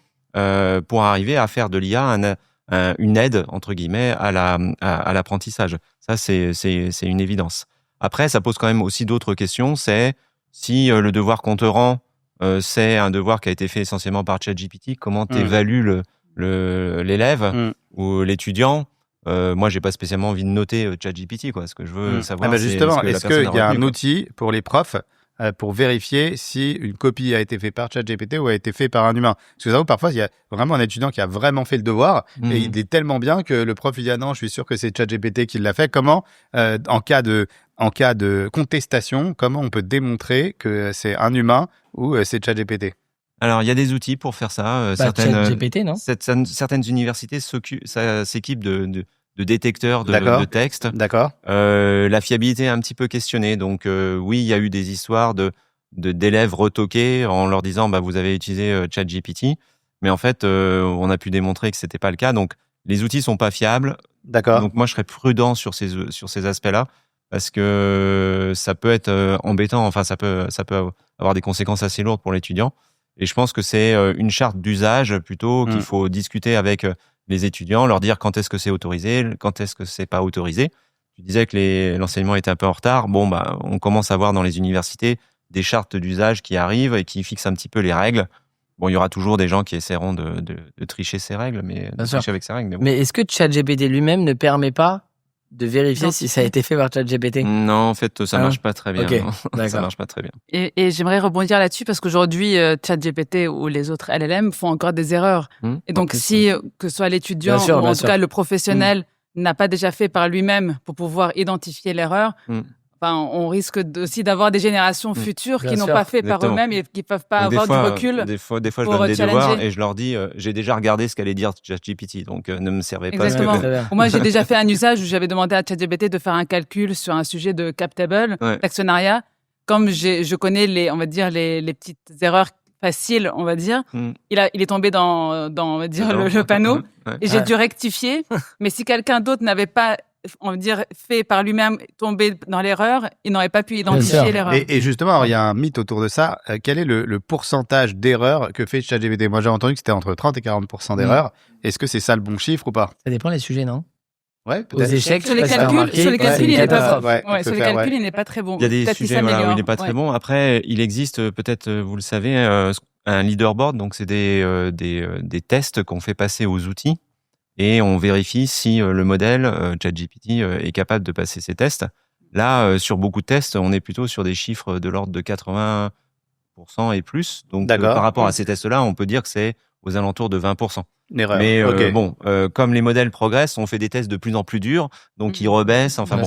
pour arriver à faire de l'IA une aide, entre guillemets, à l'apprentissage. Ça, c'est une évidence. Après, ça pose quand même aussi d'autres questions. C'est si le devoir qu'on te rend, c'est un devoir qui a été fait essentiellement par ChatGPT, comment tu évalues l'élève ou l'étudiant. Moi, j'ai pas spécialement envie de noter ChatGPT, quoi. Ce que je veux savoir, justement, c'est est-ce qu'il y a un outil pour les profs pour vérifier si une copie a été faite par ChatGPT ou a été faite par un humain? Parce que ça, parfois, il y a vraiment un étudiant qui a vraiment fait le devoir et il est tellement bien que le prof lui dit « Ah non, je suis sûr que c'est ChatGPT qui l'a fait ». Comment, en cas de contestation, comment on peut démontrer que c'est un humain ou c'est ChatGPT? Alors, il y a des outils pour faire ça. ChatGPT, non ? Certaines universités s'équipent de détecteurs de texte. D'accord. La fiabilité est un petit peu questionnée. Donc, oui, il y a eu des histoires d'élèves retoqués en leur disant vous avez utilisé ChatGPT. Mais en fait, on a pu démontrer que c'était pas le cas. Donc, les outils sont pas fiables. D'accord. Donc, moi, je serais prudent sur ces aspects-là parce que ça peut être embêtant. Enfin, ça peut avoir des conséquences assez lourdes pour l'étudiant. Et je pense que c'est une charte d'usage plutôt qu'il faut discuter avec les étudiants, leur dire quand est-ce que c'est autorisé, quand est-ce que c'est pas autorisé. Tu disais que l'enseignement était un peu en retard. On commence à voir dans les universités des chartes d'usage qui arrivent et qui fixent un petit peu les règles. Il y aura toujours des gens qui essaieront de tricher ces règles, tricher avec ces règles. Mais est-ce que ChatGPT lui-même ne permet pas de vérifier si ça a été fait par ChatGPT? Non, en fait, ça marche pas très bien. Okay, ça marche pas très bien. Et j'aimerais rebondir là-dessus parce qu'aujourd'hui, ChatGPT ou les autres LLM font encore des erreurs. Et donc, si que ce soit l'étudiant ou en tout cas le professionnel n'a pas déjà fait par lui-même pour pouvoir identifier l'erreur, on risque aussi d'avoir des générations futures qui n'ont pas fait par eux-mêmes et qui ne peuvent pas avoir du recul. Des fois, je donne des devoirs et je leur dis j'ai déjà regardé ce qu'allait dire ChatGPT, donc ne me servez pas. Exactement. Moi, j'ai déjà fait un usage où j'avais demandé à ChatGPT de faire un calcul sur un sujet de cap table, d'actionnariat. Comme je connais les petites erreurs faciles, on va dire, il est tombé dans on va dire, le panneau et j'ai dû rectifier. Mais si quelqu'un d'autre n'avait pas fait par lui-même, tomber dans l'erreur, il n'aurait pas pu identifier l'erreur. Et justement, il y a un mythe autour de ça. Quel est le pourcentage d'erreurs que fait ChatGPT? Moi, j'ai entendu que c'était entre 30 et 40% d'erreurs. Est-ce que c'est ça le bon chiffre ou pas? Ça dépend des sujets, non? Ouais, peut-être. Aux échecs, sur les calculs, il n'est pas très bon. Il y a des sujets où il n'est pas très bon. Après, il existe peut-être, vous le savez, un leaderboard. Donc, c'est des tests qu'on fait passer aux outils. Et on vérifie si le modèle ChatGPT est capable de passer ces tests. Là, sur beaucoup de tests, on est plutôt sur des chiffres de l'ordre de 80% et plus. Donc, par rapport à ces tests-là, on peut dire que c'est aux alentours de 20%. Mais comme les modèles progressent, on fait des tests de plus en plus durs, donc ils rebaissent. Enfin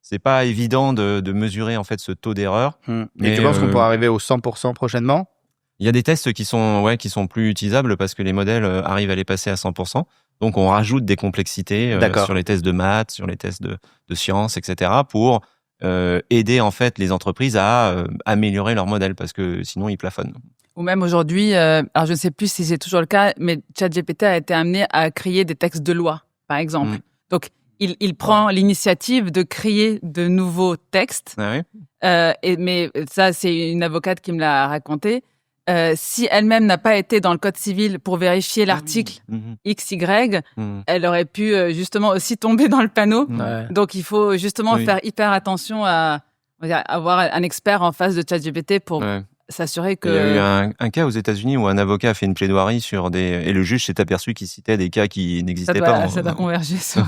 c'est pas évident de mesurer en fait ce taux d'erreur. Et tu penses qu'on pourra arriver aux 100% prochainement? Il y a des tests qui sont plus utilisables parce que les modèles arrivent à les passer à 100%. Donc, on rajoute des complexités sur les tests de maths, sur les tests de sciences, etc. pour aider en fait les entreprises à améliorer leur modèle parce que sinon, ils plafonnent. Ou même aujourd'hui, alors je ne sais plus si c'est toujours le cas, mais ChatGPT a été amené à créer des textes de loi, par exemple. Donc, il prend l'initiative de créer de nouveaux textes. Ah oui. Mais ça, c'est une avocate qui me l'a raconté. Si elle-même n'a pas été dans le code civil pour vérifier l'article XY, elle aurait pu justement aussi tomber dans le panneau. Ouais. Donc, il faut justement faire hyper attention à avoir un expert en face de ChatGPT pour s'assurer que... Il y a eu un cas aux États-Unis où un avocat a fait une plaidoirie et le juge s'est aperçu qu'il citait des cas qui n'existaient pas. Ça doit converger sur...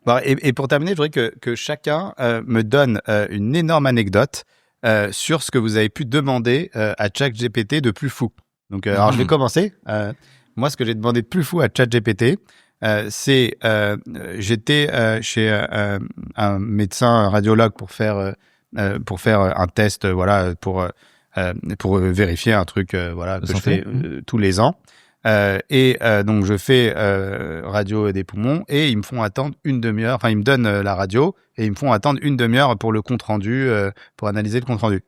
Bon, et pour terminer, je voudrais que chacun me donne une énorme anecdote sur ce que vous avez pu demander à ChatGPT de plus fou. Donc, alors je vais commencer. Moi, ce que j'ai demandé de plus fou à ChatGPT, c'est j'étais chez un médecin, un radiologue pour faire un test, voilà, pour vérifier un truc, voilà, que je fais tous les ans. Donc je fais radio des poumons et ils me font attendre une demi-heure. Enfin, ils me donnent la radio et ils me font attendre une demi-heure pour le compte rendu, pour analyser le compte rendu.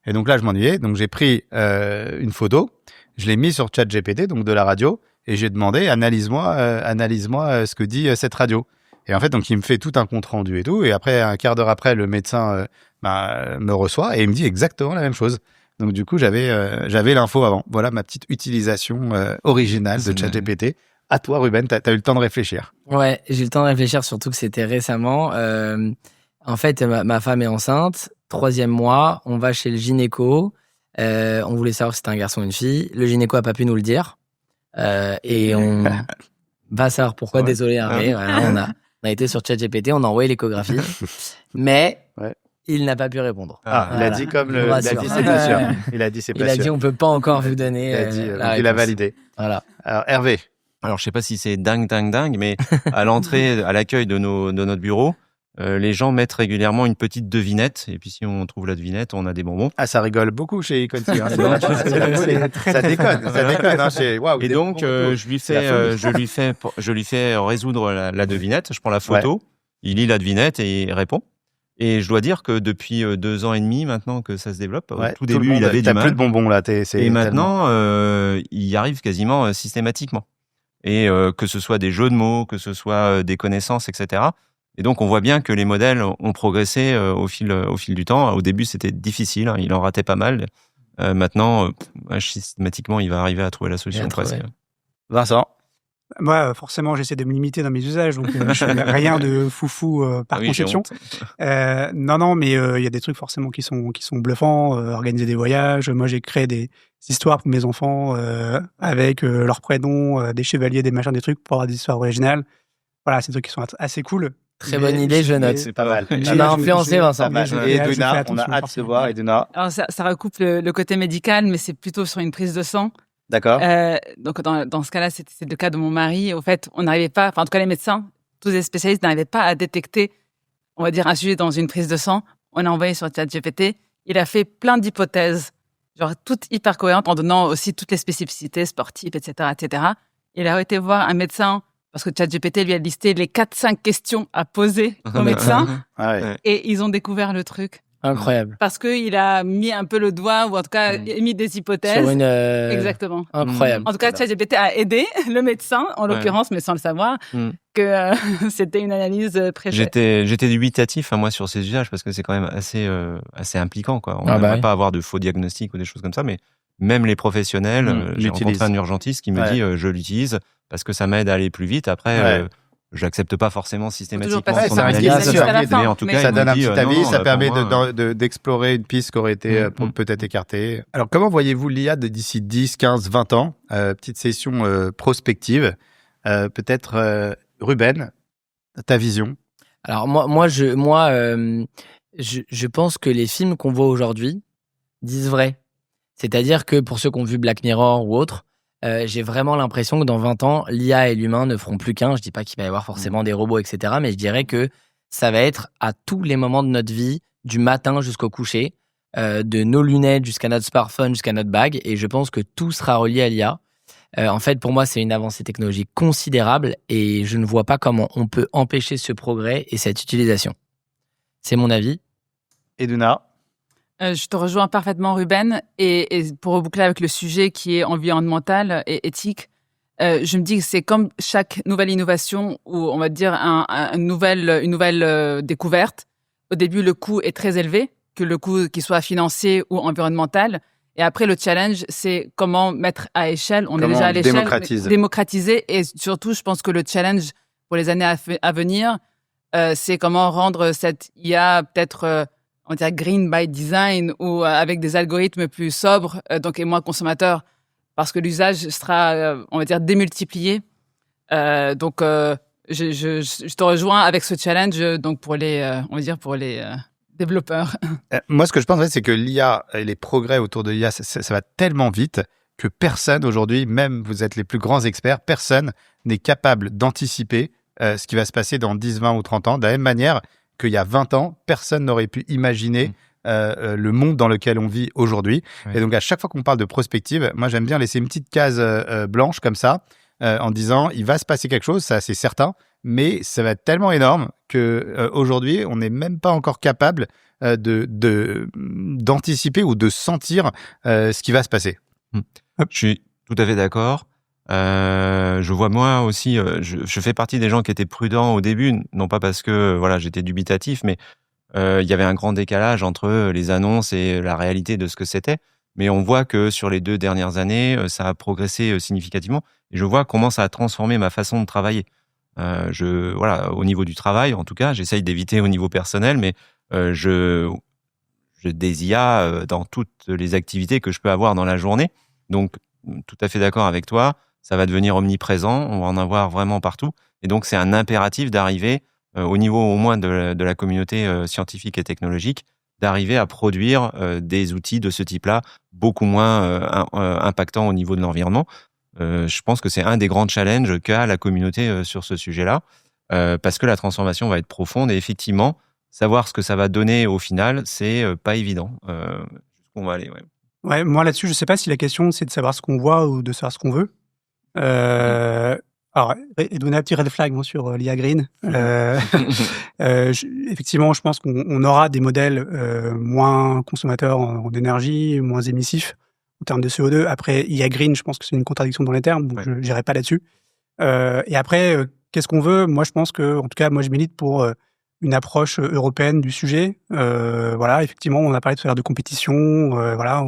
Et donc là, je m'ennuyais. Donc j'ai pris une photo, je l'ai mis sur ChatGPT, donc de la radio, et j'ai demandé analyse-moi ce que dit cette radio. Et en fait, donc il me fait tout un compte rendu et tout. Et après, un quart d'heure après, le médecin me reçoit et il me dit exactement la même chose. Donc du coup, j'avais l'info avant. Voilà ma petite utilisation originale de ChatGPT. À toi, Ruben, t'as eu le temps de réfléchir. Ouais, j'ai eu le temps de réfléchir, surtout que c'était récemment. En fait, ma femme est enceinte, 3e mois, on va chez le gynéco. On voulait savoir si c'était un garçon ou une fille. Le gynéco a pas pu nous le dire. Et on va savoir pourquoi. Désolé, Hervé. Voilà, on a été sur ChatGPT, on a envoyé l'échographie. Mais... il n'a pas pu répondre. Voilà. Il a dit comme il a dit c'est pas sûr. Il a dit c'est pas sûr. Il a dit on peut pas encore vous donner. Il a validé. Voilà. Alors Hervé. Alors je sais pas si c'est dingue, mais à l'entrée, à l'accueil de notre bureau, les gens mettent régulièrement une petite devinette. Et puis si on trouve la devinette, on a des bonbons. Ah, ça rigole beaucoup chez Conti. Ça déconne. Hein, wow, et donc je lui fais résoudre la devinette. Je prends la photo, il lit la devinette et il répond. Et je dois dire que depuis 2 ans et demi maintenant que ça se développe, au tout début il avait du mal. T'as plus de bonbons là. Et maintenant il y arrive quasiment systématiquement. Et que ce soit des jeux de mots, que ce soit des connaissances, etc. Et donc on voit bien que les modèles ont progressé au fil du temps. Au début c'était difficile, hein, il en ratait pas mal. Maintenant systématiquement il va arriver à trouver la solution presque. Vincent. Moi, forcément, j'essaie de me limiter dans mes usages, donc je fais rien de foufou par conception. Non, mais il y a des trucs forcément qui sont bluffants. Organiser des voyages. Moi, j'ai créé des histoires pour mes enfants avec leurs prénoms, des chevaliers, des machins, des trucs pour avoir des histoires originales. Voilà, c'est des trucs qui sont assez cool. Très bonne idée, je note. C'est pas mal. Tu m'as influencé, Vincent. Et Eduna, on a hâte de voir. Eduna. Alors ça recoupe le côté médical, mais c'est plutôt sur une prise de sang. D'accord. Donc dans ce cas-là, c'est le cas de mon mari. Au fait, on n'arrivait pas, enfin en tout cas les médecins, tous les spécialistes n'arrivaient pas à détecter, on va dire, un sujet dans une prise de sang. On a envoyé sur ChatGPT. Il a fait plein d'hypothèses, genre toutes hyper cohérentes, en donnant aussi toutes les spécificités sportives, etc., etc. Il a été voir un médecin parce que ChatGPT lui a listé les 4-5 questions à poser au médecin, et ils ont découvert le truc. Incroyable. Parce qu'il a mis un peu le doigt, ou en tout cas mis des hypothèses. Sur une... Exactement. Incroyable. En tout cas, ChatGPT a aidé le médecin, en l'occurrence, mais sans le savoir, que c'était une analyse précise. J'étais dubitatif, moi, sur ces usages, parce que c'est quand même assez impliquant, quoi. On ne va pas avoir de faux diagnostics ou des choses comme ça, mais même les professionnels, j'ai rencontré un urgentiste qui me dit je l'utilise parce que ça m'aide à aller plus vite. Après, j'accepte pas forcément systématiquement son analyse, mais en tout cas, ça donne un petit avis, ça permet d'explorer une piste qui aurait été peut-être écartée. Alors, comment voyez-vous l'IA d'ici 10, 15, 20 ans? Petite session prospective. Peut-être, Ruben, ta vision? Alors, je pense que les films qu'on voit aujourd'hui disent vrai. C'est-à-dire que pour ceux qui ont vu Black Mirror ou autre, j'ai vraiment l'impression que dans 20 ans, l'IA et l'humain ne feront plus qu'un. Je dis pas qu'il va y avoir forcément des robots, etc. Mais je dirais que ça va être à tous les moments de notre vie, du matin jusqu'au coucher, de nos lunettes jusqu'à notre smartphone, jusqu'à notre bague. Et je pense que tout sera relié à l'IA. En fait, pour moi, c'est une avancée technologique considérable et je ne vois pas comment on peut empêcher ce progrès et cette utilisation. C'est mon avis. Eduna? Je te rejoins parfaitement, Ruben. Et pour reboucler avec le sujet qui est environnemental et éthique, je me dis que c'est comme chaque nouvelle innovation ou on va dire une nouvelle découverte. Au début, le coût est très élevé, que le coût qu'il soit financier ou environnemental. Et après, le challenge, c'est comment mettre à échelle. On est déjà à l'échelle. Démocratiser. Et surtout, je pense que le challenge pour les années à venir, c'est comment rendre cette IA peut-être, on dirait green by design ou avec des algorithmes plus sobres, donc et moins consommateurs, parce que l'usage sera, on va dire, démultiplié. Donc, je te rejoins avec ce challenge, donc pour les, on va dire pour les développeurs. Moi, ce que je pense, c'est que l'IA et les progrès autour de l'IA, ça va tellement vite que personne aujourd'hui, même vous êtes les plus grands experts, personne n'est capable d'anticiper ce qui va se passer dans 10, 20 ou 30 ans. De la même manière qu'il y a 20 ans, personne n'aurait pu imaginer le monde dans lequel on vit aujourd'hui. Oui. Et donc, à chaque fois qu'on parle de prospective, moi, j'aime bien laisser une petite case blanche comme ça, en disant, il va se passer quelque chose, ça c'est certain, mais ça va être tellement énorme qu'aujourd'hui, on n'est même pas encore capable d'anticiper ou de sentir ce qui va se passer. Je suis tout à fait d'accord. Je vois moi aussi, je fais partie des gens qui étaient prudents au début, non pas parce que voilà j'étais dubitatif, mais il y avait un grand décalage entre les annonces et la réalité de ce que c'était. Mais on voit que sur les 2 dernières années, ça a progressé significativement. Et je vois comment ça a transformé ma façon de travailler. Voilà, au niveau du travail, en tout cas, j'essaye d'éviter au niveau personnel, mais je des IA dans toutes les activités que je peux avoir dans la journée. Donc, tout à fait d'accord avec toi. Ça va devenir omniprésent. On va en avoir vraiment partout. Et donc, c'est un impératif d'arriver au niveau au moins de la communauté scientifique et technologique, d'arriver à produire des outils de ce type-là, beaucoup moins impactants au niveau de l'environnement. Je pense que c'est un des grands challenges qu'a la communauté sur ce sujet-là, parce que la transformation va être profonde et effectivement, savoir ce que ça va donner au final, c'est pas évident. Jusqu'où on va aller, Ouais, moi là-dessus, je sais pas si la question c'est de savoir ce qu'on voit ou de savoir ce qu'on veut. Alors, donner un petit red flag sur l'IA Green. Effectivement, je pense qu'on aura des modèles moins consommateurs en énergie, moins émissifs en termes de CO2. Après, IA Green, je pense que c'est une contradiction dans les termes, donc je n'irai pas là-dessus. Et après, qu'est-ce qu'on veut ? Moi, je pense que, en tout cas, moi, je milite pour une approche européenne du sujet. Voilà, effectivement, on a parlé tout à l'heure de compétition. Voilà,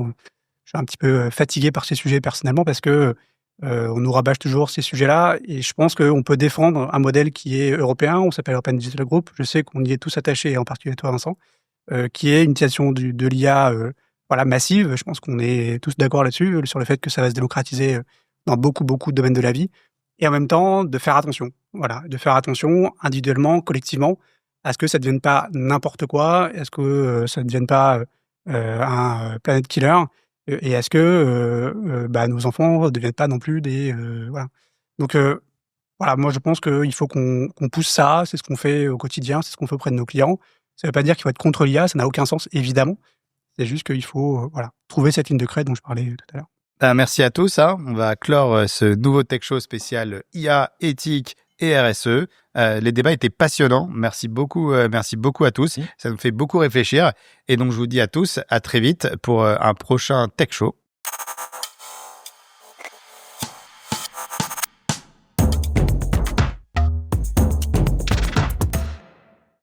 je suis un petit peu fatigué par ces sujets personnellement parce que on nous rabâche toujours ces sujets-là. Et je pense qu'on peut défendre un modèle qui est européen. On s'appelle Open Digital Group. Je sais qu'on y est tous attachés, en particulier toi, Vincent, qui est une utilisation de l'IA voilà, massive. Je pense qu'on est tous d'accord là-dessus, sur le fait que ça va se démocratiser dans beaucoup, beaucoup de domaines de la vie. Et en même temps, de faire attention. Voilà, de faire attention individuellement, collectivement, à ce que ça ne devienne pas n'importe quoi, à ce que ça ne devienne pas un planet killer, et à ce que nos enfants ne deviennent pas non plus des... voilà. Donc, voilà, moi je pense qu'il faut qu'on pousse ça, c'est ce qu'on fait au quotidien, c'est ce qu'on fait auprès de nos clients. Ça ne veut pas dire qu'il faut être contre l'IA, ça n'a aucun sens, évidemment. C'est juste qu'il faut trouver cette ligne de crête dont je parlais tout à l'heure. Merci à tous. On va clore ce nouveau Tech Show spécial IA, éthique et RSE. Les débats étaient passionnants. Merci beaucoup à tous. Ça nous fait beaucoup réfléchir. Et donc, je vous dis à tous, à très vite pour un prochain Tech Show.